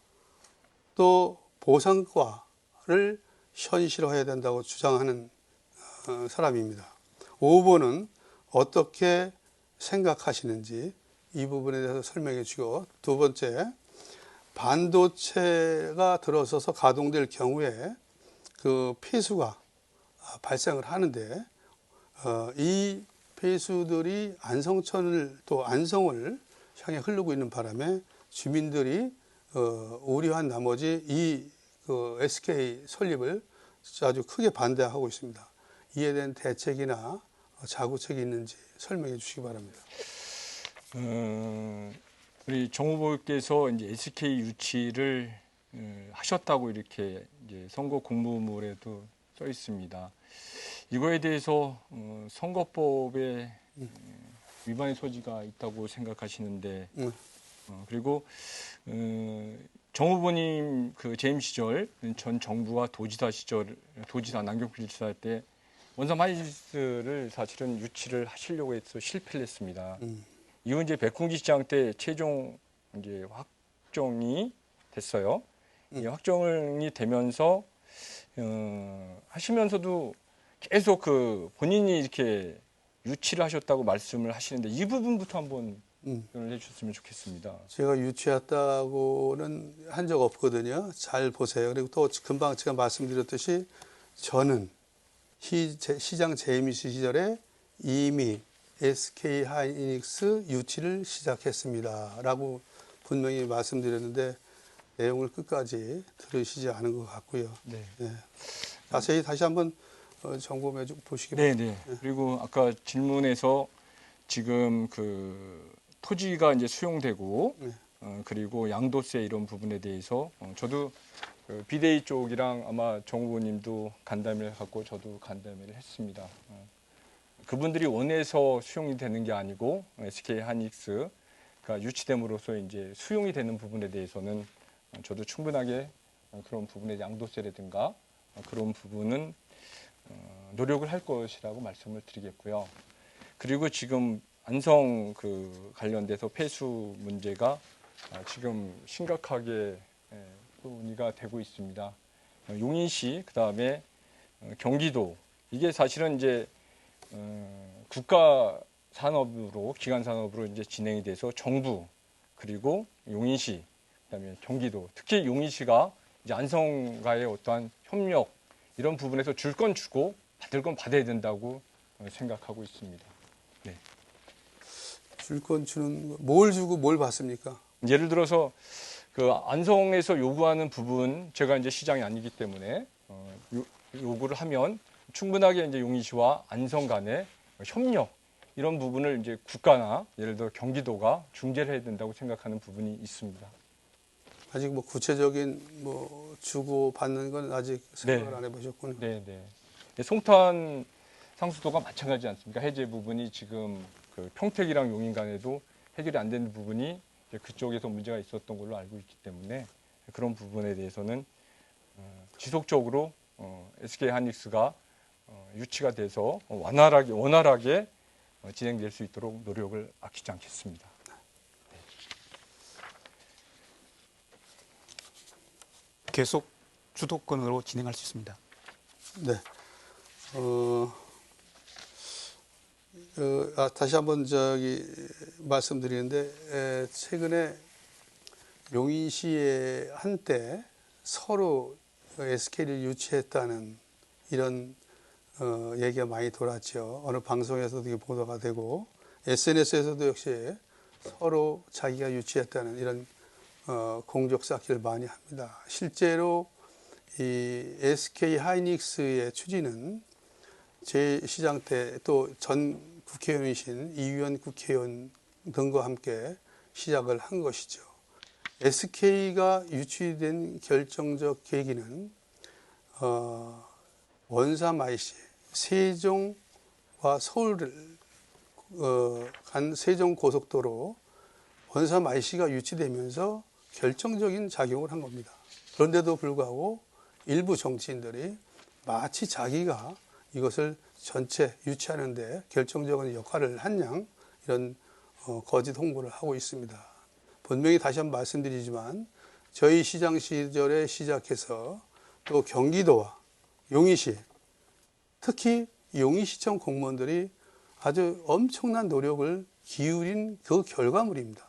또 보상과를 현실화해야 된다고 주장하는 사람입니다. 5번은 어떻게 생각하시는지 이 부분에 대해서 설명해 주시고 두 번째, 반도체가 들어서서 가동될 경우에 그 폐수가 발생을 하는데 이 폐수들이 안성천을 또 안성을 향해 흐르고 있는 바람에 주민들이 우려한 나머지 이 SK 설립을 아주 크게 반대하고 있습니다. 이에 대한 대책이나 자구책이 있는지 설명해 주시기 바랍니다. 우리 정 후보께서 이제 SK 유치를 하셨다고 이렇게 이제 선거 공보물에도 써 있습니다. 이거에 대해서 선거법에 위반의 소지가 있다고 생각하시는데 그리고 정 후보님 그 재임 시절 전 정부와 도지사 남경필 지사 때 원삼 하이닉스를 사실은 유치를 하시려고 해서 실패를 했습니다. 이후 이제 백홍기 시장 때 최종 이제 확정이 됐어요. 이 확정이 되면서 하시면서도 계속 그 본인이 이렇게 유치를 하셨다고 말씀을 하시는데 이 부분부터 한번 답변을 해주셨으면 좋겠습니다. 제가 유치했다고는 한 적 없거든요. 잘 보세요. 그리고 또 금방 제가 말씀드렸듯이 저는 시장 재임 시절에 이미 SK 하이닉스 유치를 시작했습니다. 라고 분명히 말씀드렸는데 내용을 끝까지 들으시지 않은 것 같고요. 네. 네. 자세히 다시 한번 점검해 보시기 바랍니다. 네. 그리고 아까 질문에서 지금 그 토지가 이제 수용되고 그리고 양도세 이런 부분에 대해서 저도 그 비대위 쪽이랑 아마 정 후보님도 간담회를 갖고 저도 간담회를 했습니다. 그분들이 원해서 수용이 되는 게 아니고 SK 하이닉스가 유치됨으로써 이제 수용이 되는 부분에 대해서는 저도 충분하게 그런 부분의 양도세라든가 그런 부분은 노력을 할 것이라고 말씀을 드리겠고요. 그리고 지금 안성 그 관련돼서 폐수 문제가 지금 심각하게 논의가 되고 있습니다. 용인시 그다음에 경기도 이게 사실은 이제 국가 산업으로 기간 산업으로 이제 진행이 돼서 정부 그리고 용인시 그다음에 경기도 특히 용인시가 이제 안성과의 어떠한 협력 이런 부분에서 줄 건 주고 받을 건 받아야 된다고 생각하고 있습니다. 네. 줄 건 주는 뭘 주고 뭘 받습니까? 예를 들어서 그 안성에서 요구하는 부분, 제가 이제 시장이 아니기 때문에 요구를 하면 충분하게 이제 용인시와 안성 간의 협력 이런 부분을 이제 국가나 예를 들어 경기도가 중재를 해야 된다고 생각하는 부분이 있습니다. 아직 뭐 구체적인 뭐 주고 받는 건 아직 생각을 네. 안 해보셨군요. 네, 네. 송탄 상수도가 마찬가지 않습니까? 해제 부분이 지금 그 평택이랑 용인 간에도 해결이 안 되는 부분이 이제 그쪽에서 문제가 있었던 걸로 알고 있기 때문에 그런 부분에 대해서는 지속적으로 SK 하이닉스가 유치가 돼서 원활하게 진행될 수 있도록 노력을 아끼지 않겠습니다. 계속 주도권으로 진행할 수 있습니다. 네. 다시 한번 말씀드리는데 최근에 용인시에 한때 서로 SK를 유치했다는 이런 얘기가 많이 돌았죠. 어느 방송에서도 이게 보도가 되고 SNS에서도 역시 서로 자기가 유치했다는 이런 공적 쌓기를 많이 합니다. 실제로 이 SK 하이닉스의 추진은 제 시장 때 또 전 국회의원이신 이유현 국회의원 등과 함께 시작을 한 것이죠. SK가 유치된 결정적 계기는 원삼 IC 세종과 서울을 간 세종 고속도로 원삼 IC가 유치되면서 결정적인 작용을 한 겁니다. 그런데도 불구하고 일부 정치인들이 마치 자기가 이것을 전체 유치하는데 결정적인 역할을 한 양 이런 거짓 홍보를 하고 있습니다. 분명히 다시 한번 말씀드리지만 저희 시장 시절에 시작해서 또 경기도와 용인시 특히 용인시청 공무원들이 아주 엄청난 노력을 기울인 그 결과물입니다.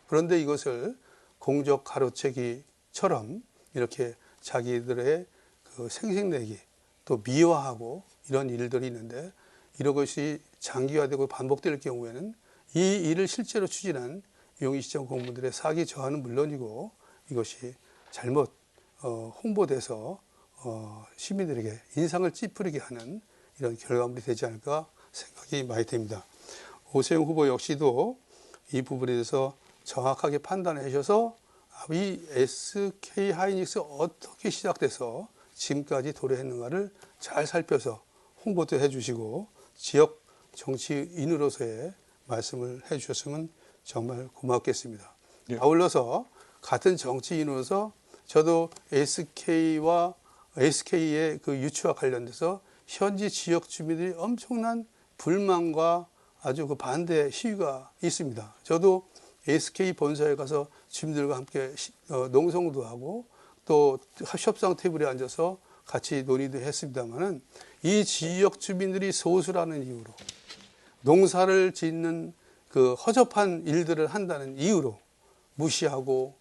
그런데 이것을 공적 가로채기처럼 이렇게 자기들의 그 생색내기 또 미화하고 이런 일들이 있는데 이런 것이 장기화되고 반복될 경우에는 이 일을 실제로 추진한 용인시청 공무원들의 사기 저하는 물론이고 이것이 잘못 홍보돼서 시민들에게 인상을 찌푸리게 하는 이런 결과물이 되지 않을까 생각이 많이 됩니다. 오세훈 후보 역시도 이 부분에 대해서 정확하게 판단해 주셔서 이 SK 하이닉스 어떻게 시작돼서 지금까지 도래했는가를 잘 살펴서 홍보도 해주시고 지역 정치인으로서의 말씀을 해주셨으면 정말 고맙겠습니다. 네. 아울러서 같은 정치인으로서 저도 SK와 SK의 그 유치와 관련돼서 현지 지역 주민들이 엄청난 불만과 아주 그 반대 시위가 있습니다. 저도 SK 본사에 가서 주민들과 함께 농성도 하고 또 협상 테이블에 앉아서 같이 논의도 했습니다만은 이 지역 주민들이 소수라는 이유로 농사를 짓는 그 허접한 일들을 한다는 이유로 무시하고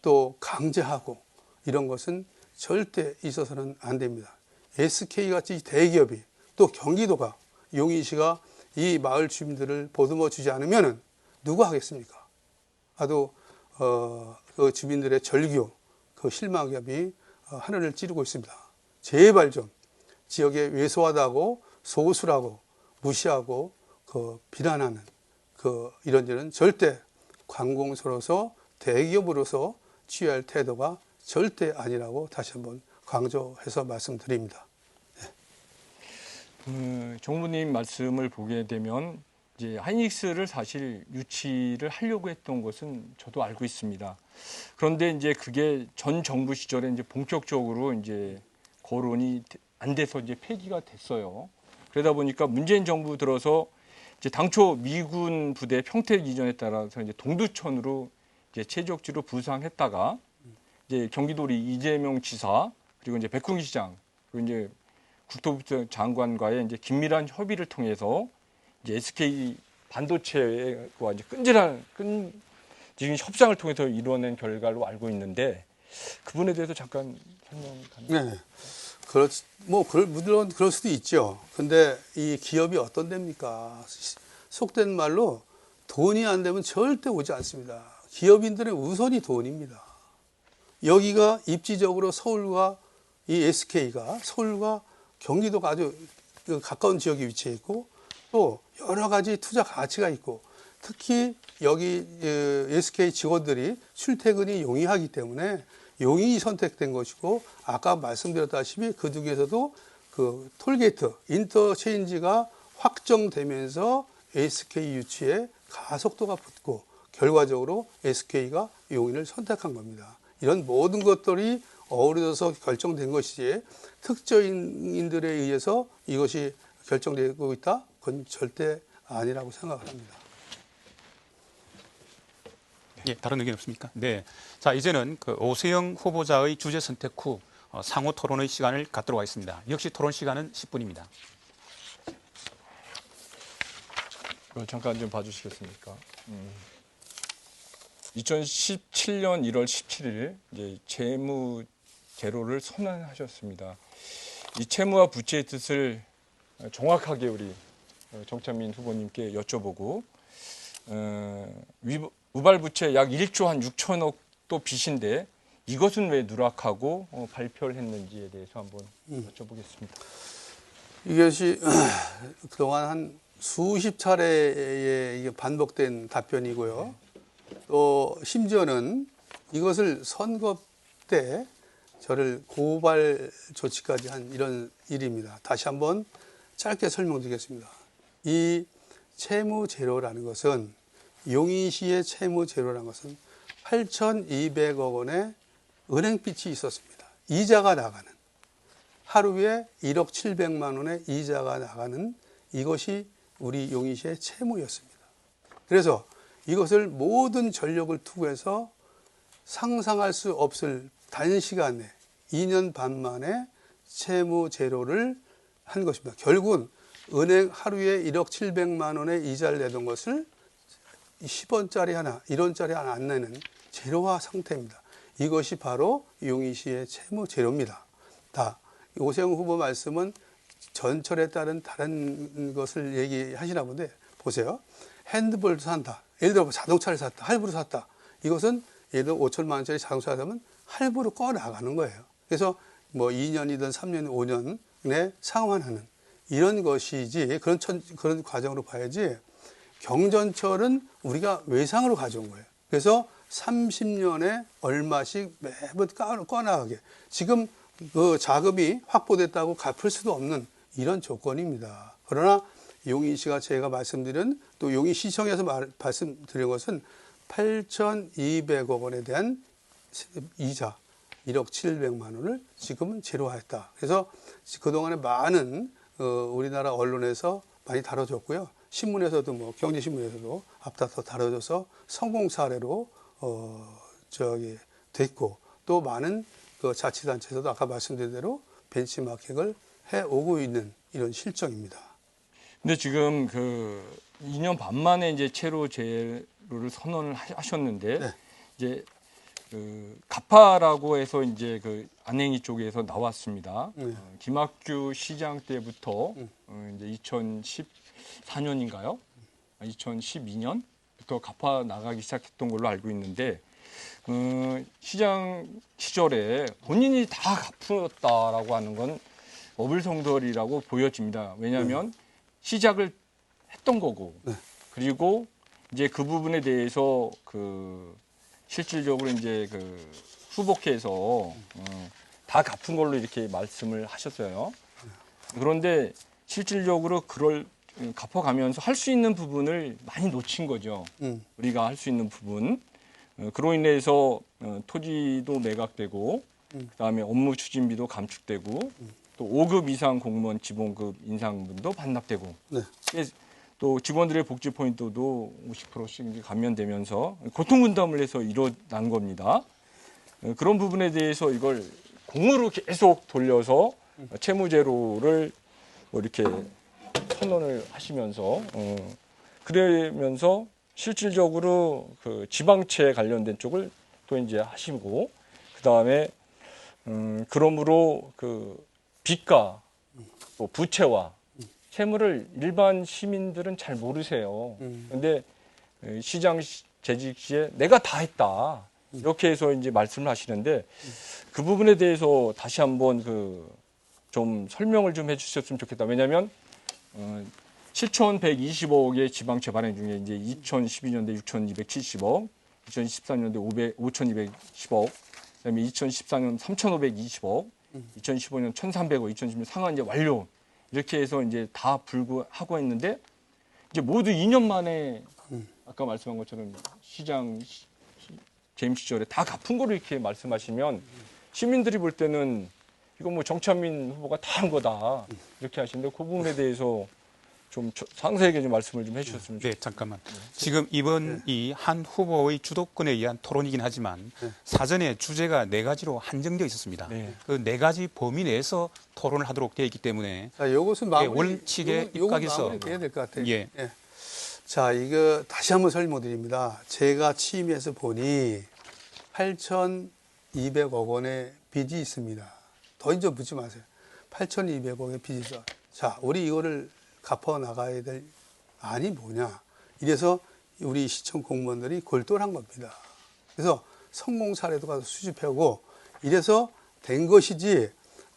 또 강제하고 이런 것은 절대 있어서는 안 됩니다. SK같이 대기업이 또 경기도가 용인시가 이 마을 주민들을 보듬어 주지 않으면 누가 하겠습니까? 아도 그 주민들의 절규, 그 실망감이 하늘을 찌르고 있습니다. 제발 좀 지역에 왜소하다고 소수라고 무시하고 그 비난하는 그 이런 일은 절대 관공서로서 대기업으로서 취할 태도가 절대 아니라고 다시 한번 강조해서 말씀드립니다. 정부님 말씀을 보게 되면 이제 하이닉스를 사실 유치를 하려고 했던 것은 저도 알고 있습니다. 그런데 이제 그게 전 정부 시절에 이제 본격적으로 이제 거론이 안 돼서 이제 폐기가 됐어요. 그러다 보니까 문재인 정부 들어서 이제 당초 미군 부대 평택 이전에 따라서 이제 동두천으로 이제 최적지로 부상했다가 이제 경기도리 이재명 지사 그리고 이제 백훈 시장 그리고 이제 국토부 장관과의 이제 긴밀한 협의를 통해서 이제 SK 반도체와 이제 끈질긴 협상을 통해서 이루어낸 결과로 알고 있는데 그 부분에 대해서 잠깐 설명 가능할까요? 네. 물론 그럴 수도 있죠. 근데 이 기업이 어떤 데입니까? 속된 말로 돈이 안 되면 절대 오지 않습니다. 기업인들의 우선이 돈입니다. 여기가 입지적으로 서울과 이 SK가 서울과 경기도가 아주 가까운 지역에 위치해 있고 또 여러 가지 투자 가치가 있고 특히 여기 SK 직원들이 출퇴근이 용이하기 때문에 용인이 선택된 것이고 아까 말씀드렸다시피 그 중에서도 그 톨게이트 인터체인지가 확정되면서 SK 유치에 가속도가 붙고 결과적으로 SK가 용인을 선택한 겁니다. 이런 모든 것들이 어우러져서 결정된 것이지 특정인들에 의해서 이것이 결정되고 있다? 그건 절대 아니라고 생각을 합니다. 예, 다른 의견 없습니까? 네. 자, 이제는 그 오세영 후보자의 주제 선택 후 상호 토론의 시간을 갖도록 하겠습니다. 역시 토론 시간은 10분입니다. 잠깐 좀 봐주시겠습니까? 2017년 1월 17일 이제 채무 제로를 선언하셨습니다. 이 채무와 부채의 뜻을 정확하게 우리 정찬민 후보님께 여쭤보고 우발 부채 약 1조 한 6천억도 빚인데 이것은 왜 누락하고 발표를 했는지에 대해서 한번 여쭤보겠습니다. 이것이 그동안 한 수십 차례에 이게 반복된 답변이고요. 또 심지어는 이것을 선거 때 저를 고발 조치까지 한 이런 일입니다. 다시 한번 짧게 설명드리겠습니다. 이 채무 제로라는 것은 용인시의 채무 제로라는 것은 8,200억 원의 은행빚이 있었습니다. 이자가 나가는 하루에 1억 700만 원의 이자가 나가는 이것이 우리 용인시의 채무였습니다. 그래서 이것을 모든 전력을 투구해서 상상할 수 없을 단시간에 2년 반 만에 채무 제로를 한 것입니다. 결국은 은행 하루에 1억 700만 원의 이자를 내던 것을 10원짜리 하나, 1원짜리 하나 안 내는 제로화 상태입니다. 이것이 바로 용인시의 채무 제로입니다. 오세영 후보 말씀은 전철에 따른 다른 것을 얘기하시나 본데 보세요. 핸드볼도 산다. 예를 들어 자동차를 샀다. 할부로 샀다. 이것은 예를 들어 5천만 원짜리 자동차를 사면 할부로 꺼 나가는 거예요. 그래서 뭐 2년이든 3년, 5년에 상환하는 이런 것이지 그런 과정으로 봐야지 경전철은 우리가 외상으로 가져온 거예요. 그래서 30년에 얼마씩 매번 꺼나가게. 지금 그 자금이 확보됐다고 갚을 수도 없는 이런 조건입니다. 그러나 용인시가 제가 말씀드린 또 용인시청에서 말씀드린 것은 8,200억 원에 대한 이자 1억 700만 원을 지금은 제로화했다. 그래서 그동안에 많은 우리나라 언론에서 많이 다뤄졌고요. 신문에서도 뭐 경제신문에서도 앞다퉈 다뤄져서 성공 사례로 됐고 또 많은 그 자치단체에서도 아까 말씀드린 대로 벤치마킹을 해오고 있는 이런 실정입니다. 근데 지금 그 2년 반 만에 이제 채로 제로를 선언을 하셨는데 네. 이제 그 가파라고 해서 이제 그 안행이 쪽에서 나왔습니다. 네. 김학규 시장 때부터 이제 2014년인가요? 2012년부터 갚아 나가기 시작했던 걸로 알고 있는데 시장 시절에 본인이 다 갚았다라고 하는 건 어불성설이라고 보여집니다. 왜냐하면 시작을 했던 거고 그리고 이제 그 부분에 대해서 그 실질적으로 이제 그 후보께서 다 갚은 걸로 이렇게 말씀을 하셨어요. 그런데 실질적으로 그걸 갚아가면서 할 수 있는 부분을 많이 놓친 거죠. 우리가 할 수 있는 부분. 그로 인해서 토지도 매각되고 그다음에 업무 추진비도 감축되고 또 5급 이상 공무원 지봉급 인상분도 반납되고 네. 또 직원들의 복지 포인트도 50%씩 감면되면서 고통 분담을 해서 일어난 겁니다. 그런 부분에 대해서 이걸 공으로 계속 돌려서 채무제로를 이렇게 선언을 하시면서 그러면서 실질적으로 그 지방채 관련된 쪽을 또 이제 하시고 그다음에 그러므로 그 빚과 또 부채와 채무를 일반 시민들은 잘 모르세요. 그런데 시장 재직 시에 내가 다 했다. 이렇게 해서 이제 말씀을 하시는데 그 부분에 대해서 다시 한번 좀 설명을 좀 해주셨으면 좋겠다. 왜냐하면 7,125억의 지방채 발행 중에 이제 2012년대 6,270억, 2013년대 5,210억, 그다음에 2014년 3,520억, 2015년 1,300억, 2016년 상환 이제 완료 이렇게 해서 이제 다 불구하고 있는데 이제 모두 2년 만에 아까 말씀한 것처럼 시장 재임 시절에 다 갚은 거로 이렇게 말씀하시면 시민들이 볼 때는 이거 뭐 정찬민 후보가 다 한 거다 이렇게 하시는데 그 부분에 대해서 좀 상세하게 좀 말씀을 좀 해주셨으면 좋겠습니다. 네, 잠깐만. 지금 이번 이 한 후보의 주도권에 의한 토론이긴 하지만 사전에 주제가 4가지로 한정되어 있었습니다. 네. 그 4가지 범위 내에서 토론을 하도록 되어 있기 때문에 자, 요것은 마무리, 원칙에 입각해서 마무리돼야 될 것 같아요. 예. 자, 이거 다시 한번 설명드립니다. 제가 취임해서 보니 8,200억 원의 빚이 있습니다. 더 이제 묻지 마세요. 8,200억의 빚이 있어. 자, 우리 이거를 갚아 나가야 될 안이 뭐냐. 이래서 우리 시청 공무원들이 골똘한 겁니다. 그래서 성공 사례도 가서 수집하고 이래서 된 것이지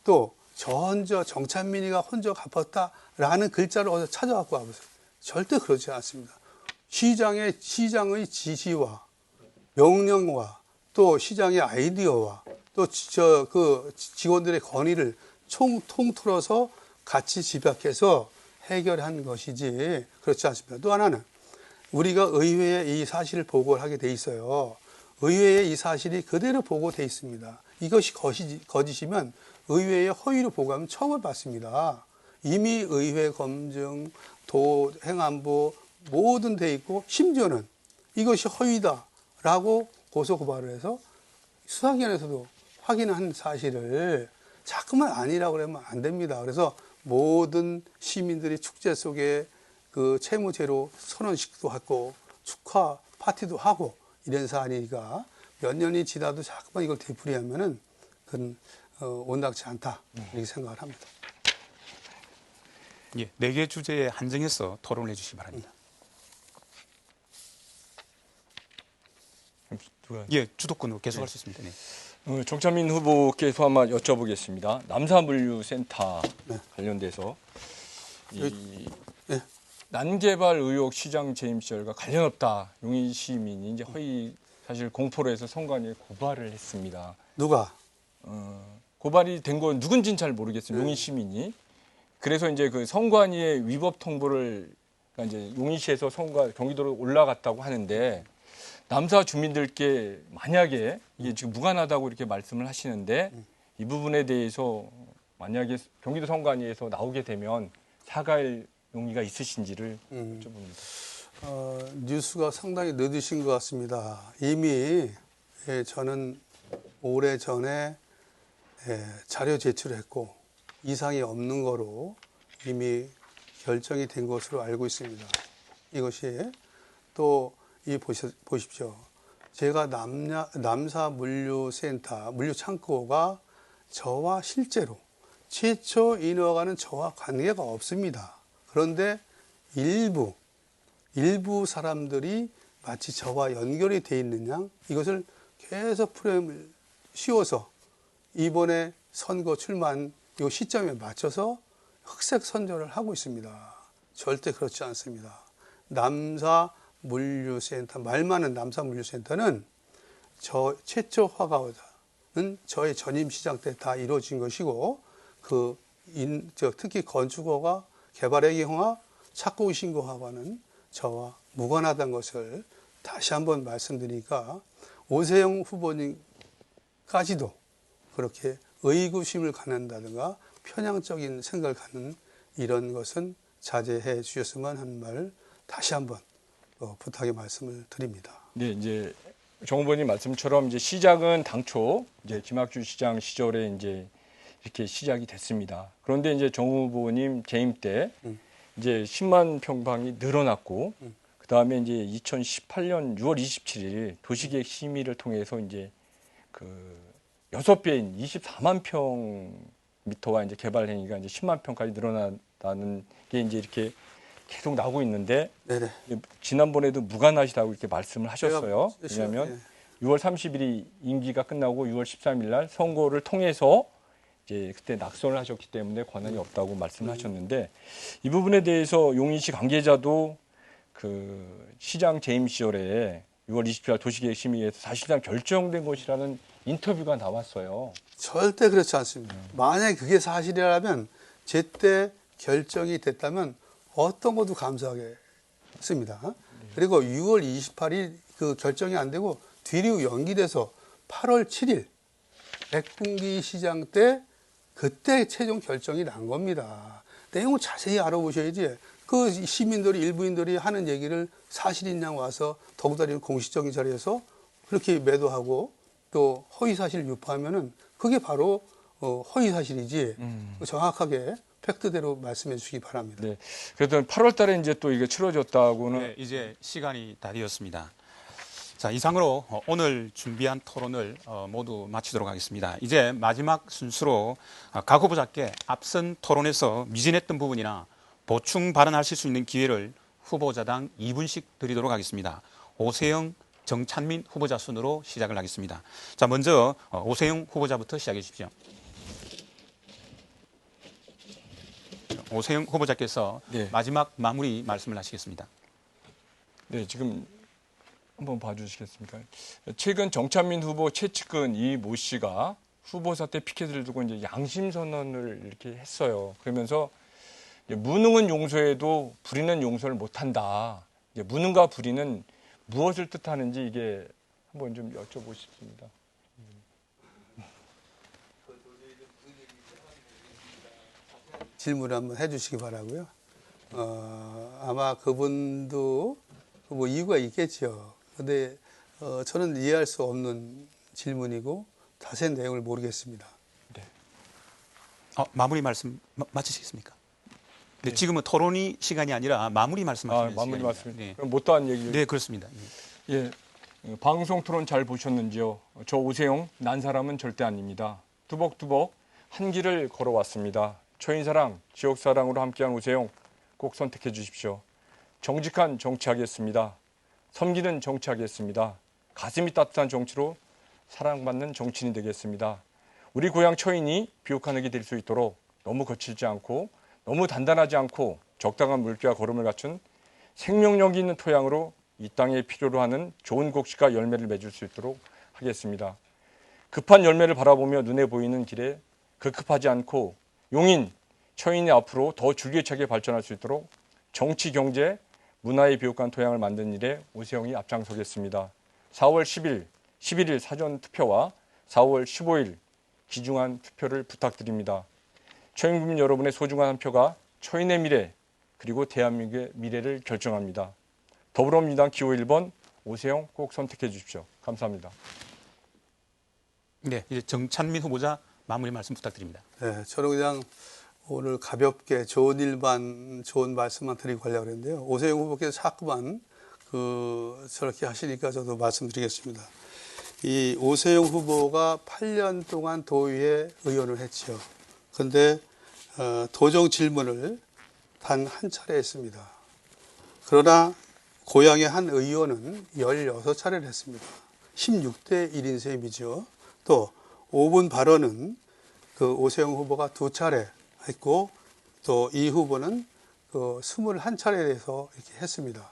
또 저 정찬민이가 혼자 갚았다라는 글자를 어디서 찾아갖고 와보세요. 절대 그렇지 않습니다. 시장의 지시와 명령과 또 시장의 아이디어와 또 직원들의 건의를 통틀어서 같이 집약해서 해결한 것이지 그렇지 않습니다. 또 하나는 우리가 의회에 이 사실을 보고를 하게 돼 있어요. 의회에 이 사실이 그대로 보고돼 있습니다. 이것이 거짓이면 의회에 허위로 보고하면 처벌받습니다. 이미 의회 검증, 행안부 모든 돼 있고 심지어는 이것이 허위다라고 고소고발을 해서 수사기관에서도 확인한 사실을 자꾸만 아니라고 그러면 안 됩니다. 그래서 모든 시민들이 축제 속에 그 채무제로 선언식도 하고 축하 파티도 하고 이런 사안이니까 몇 년이 지나도 자꾸만 이걸 되풀이하면은 그건 온당치 않다 이렇게 생각을 합니다. 예, 4개 주제에 한정해서 토론을 해주시기 바랍니다. 예, 주도권으로 계속할 수 있습니다. 네. 정찬민 후보께서 한번 여쭤보겠습니다. 남사물류센터 네. 관련돼서 이 네. 난개발 의혹 시장 재임 시절과 관련 없다. 용인 시민이 이제 허위 사실 공포로 해서 선관위에 고발을 했습니다. 누가? 고발이 된 건 누군지는 잘 모르겠어요. 용인 시민이. 그래서 이제 그 선관위에 위법 통보를 그러니까 이제 용인시에서 경기도로 올라갔다고 하는데 남사 주민들께 만약에 이게 지금 무관하다고 이렇게 말씀을 하시는데 이 부분에 대해서 만약에 경기도 선관위에서 나오게 되면 사과할 용의가 있으신지를 여쭤봅니다. 뉴스가 상당히 늦으신 것 같습니다. 이미 저는 오래전에 자료 제출했고 이상이 없는 거로 이미 결정이 된 것으로 알고 있습니다. 이것이 또 보십시오. 제가 남사물류센터, 물류창고가 저와 실제로 최초 인허가는 저와 관계가 없습니다. 그런데 일부 사람들이 마치 저와 연결이 돼 있는 양 이것을 계속 프레임을 씌워서 이번에 선거 출마한 이 시점에 맞춰서 흑색 선전을 하고 있습니다. 절대 그렇지 않습니다. 남사물류센터, 말 많은 남사물류센터는 최초 허가는 저의 전임 시장 때 다 이루어진 것이고 특히 건축허가, 개발행위허가, 착공 신고허가는 저와 무관하다는 것을 다시 한번 말씀드리니까 오세영 후보님까지도 그렇게 의구심을 갖는다든가 편향적인 생각을 갖는 이런 것은 자제해 주셨으면 하는 말 다시 한번 부탁의 말씀을 드립니다. 네, 이제 정 후보님 말씀처럼 이제 시작은 당초 이제 김학주 시장 시절에 이제 이렇게 시작이 됐습니다. 그런데 이제 정 후보님 재임 때 이제 10만 평방이 늘어났고 그 다음에 이제 2018년 6월 27일 도시계획 심의를 통해서 이제 그 6배인 24만 평이 미터와 이제 개발 행위가 이제 10만 평까지 늘어난다는 게 이제 이렇게 계속 나오고 있는데 네네. 지난번에도 무관하시다고 이렇게 말씀을 하셨어요. 제가 왜냐하면 6월 30일이 임기가 끝나고 6월 13일 날 선거를 통해서 이제 그때 낙선을 하셨기 때문에 권한이 없다고 말씀하셨는데 이 부분에 대해서 용인시 관계자도 그 시장 재임 시절에 6월 27일 도시계획심의에서 사실상 결정된 것이라는 인터뷰가 나왔어요. 절대 그렇지 않습니다. 만약에 그게 사실이라면 제때 결정이 됐다면 어떤 것도 감사하겠습니다. 그리고 6월 28일 그 결정이 안 되고 뒤로 연기돼서 8월 7일 백분기 시장 때 그때 최종 결정이 난 겁니다. 내용을 자세히 알아보셔야지 그 시민들이 일부인들이 하는 얘기를 사실이냐 와서 더구나 공식적인 자리에서 그렇게 매도하고 또 허위사실 유포하면은 그게 바로 허위사실이지 정확하게 팩트대로 말씀해 주시기 바랍니다. 네. 그래도 8월 달에 이제 또 이게 치러졌다고는 네, 이제 시간이 다 되었습니다. 자, 이상으로 오늘 준비한 토론을 모두 마치도록 하겠습니다. 이제 마지막 순서로 각 후보자께 앞선 토론에서 미진했던 부분이나 보충 발언하실 수 있는 기회를 후보자당 2분씩 드리도록 하겠습니다. 오세영, 정찬민 후보자 순으로 시작을 하겠습니다. 자, 먼저 오세영 후보자부터 시작해 주십시오. 오세영 후보자께서 네. 마지막 마무리 말씀을 하시겠습니다. 네, 지금 한번 봐주시겠습니까? 최근 정찬민 후보 최측근 이 모 씨가 후보사 때 피켓을 두고 이제 양심 선언을 이렇게 했어요. 그러면서 이제 무능은 용서해도 불의는 용서를 못한다. 이제 무능과 불의는 무엇을 뜻하는지 이게 한번 좀 여쭤보고 싶습니다. 질문을 한번 해주시기 바라고요. 아마 그분도 뭐 이유가 있겠죠. 근데 저는 이해할 수 없는 질문이고 자세한 내용을 모르겠습니다. 마무리 말씀 마치시겠습니까? 네, 지금은 토론이 시간이 아니라 마무리 말씀하시는 마무리 시간입니다. 말씀. 네. 그럼 못다한 얘기. 네, 그렇습니다. 예, 방송 토론 잘 보셨는지요? 저 오세영 난 사람은 절대 아닙니다. 뚜벅뚜벅 한 길을 걸어왔습니다. 초인사랑, 지역사랑으로 함께한 오세영 꼭 선택해 주십시오. 정직한 정치하겠습니다. 섬기는 정치하겠습니다. 가슴이 따뜻한 정치로 사랑받는 정치인이 되겠습니다. 우리 고향 처인이 비옥한 흙이 될 수 있도록 너무 거칠지 않고 너무 단단하지 않고 적당한 물기와 거름을 갖춘 생명력이 있는 토양으로 이 땅에 필요로 하는 좋은 곡식과 열매를 맺을 수 있도록 하겠습니다. 급한 열매를 바라보며 눈에 보이는 길에 급하지 않고 용인, 처인이 앞으로 더 줄기차게 발전할 수 있도록 정치, 경제, 문화에 비옥한 토양을 만드는 일에 오세영이 앞장서겠습니다. 4월 10일, 11일 사전 투표와 4월 15일 귀중한 투표를 부탁드립니다. 처인국민 여러분의 소중한 한 표가 처인의 미래 그리고 대한민국의 미래를 결정합니다. 더불어민주당 기호 1번 오세영 꼭 선택해 주십시오. 감사합니다. 네, 이제 정찬민 후보자 마무리 말씀 부탁드립니다. 네, 저는 그냥 오늘 가볍게 좋은 일만 좋은 말씀만 드리고 가려고 했는데요. 오세영 후보께서 자꾸만 저렇게 하시니까 저도 말씀드리겠습니다. 이 오세영 후보가 8년 동안 도의회 의원을 했죠. 그런데 도정 질문을 단 한 차례 했습니다. 그러나 고향의 한 의원은 16차례를 했습니다. 16대 1인 셈이죠. 또 5분 발언은 그 오세영 후보가 2차례 했고 또 이 후보는 21차례에서 이렇게 했습니다.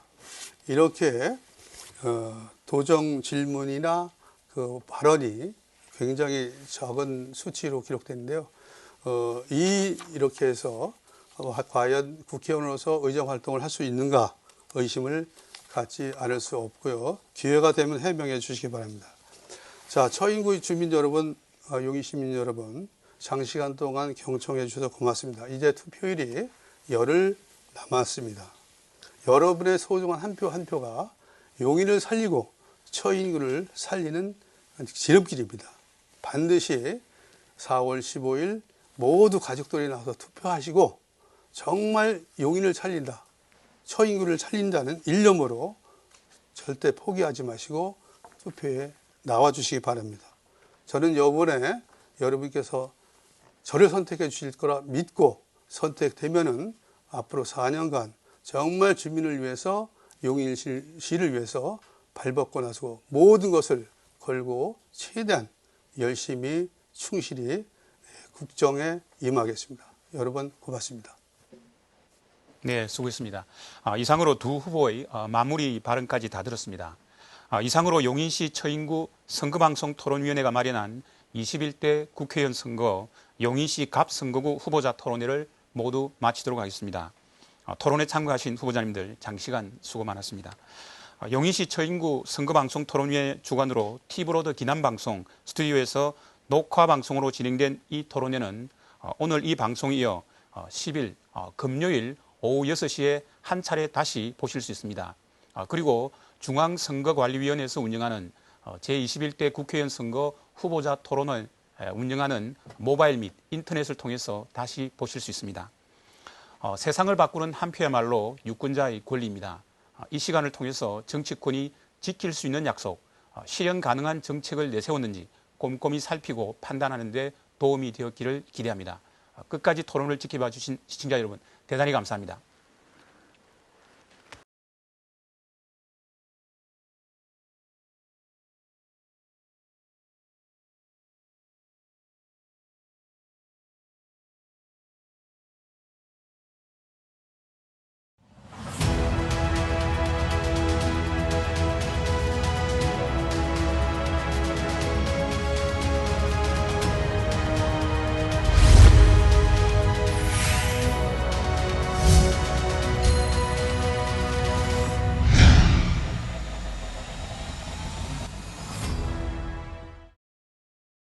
이렇게 도정 질문이나 그 발언이 굉장히 적은 수치로 기록됐는데요. 이렇게 해서 과연 국회의원으로서 의정 활동을 할 수 있는가 의심을 갖지 않을 수 없고요. 기회가 되면 해명해 주시기 바랍니다. 자, 처인구 주민 여러분, 용인 시민 여러분, 장시간 동안 경청해 주셔서 고맙습니다. 이제 투표일이 열흘 남았습니다. 여러분의 소중한 한 표 한 표가 용인을 살리고 처인구를 살리는 지름길입니다. 반드시 4월 15일 모두 가족들이 나와서 투표하시고 정말 용인을 살린다, 처인구를 살린다는 일념으로 절대 포기하지 마시고 투표에 나와주시기 바랍니다. 저는 이번에 여러분께서 저를 선택해 주실 거라 믿고 선택되면은 앞으로 4년간 정말 주민을 위해서 용인시를 위해서 발벗고 나서 모든 것을 걸고 최대한 열심히 충실히 국정에 임하겠습니다. 여러분 고맙습니다. 네, 수고했습니다. 이상으로 두 후보의 마무리 발언까지 다 들었습니다. 이상으로 용인시 처인구 선거방송 토론위원회가 마련한 21대 국회의원 선거 용인시 갑선거구 후보자 토론회를 모두 마치도록 하겠습니다. 토론에 참가하신 후보자님들 장시간 수고 많았습니다. 용인시 처인구 선거방송 토론회 주관으로 TV로드 기남방송 스튜디오에서 녹화방송으로 진행된 이 토론회는 오늘 이 방송에 이어 10일 금요일 오후 6시에 한 차례 다시 보실 수 있습니다. 그리고 중앙선거관리위원회에서 운영하는 제21대 국회의원 선거 후보자 토론을 운영하는 모바일 및 인터넷을 통해서 다시 보실 수 있습니다. 세상을 바꾸는 한 표야말로 유권자의 권리입니다. 이 시간을 통해서 정치권이 지킬 수 있는 약속, 실현 가능한 정책을 내세웠는지 꼼꼼히 살피고 판단하는 데 도움이 되었기를 기대합니다. 끝까지 토론을 지켜봐 주신 시청자 여러분 대단히 감사합니다.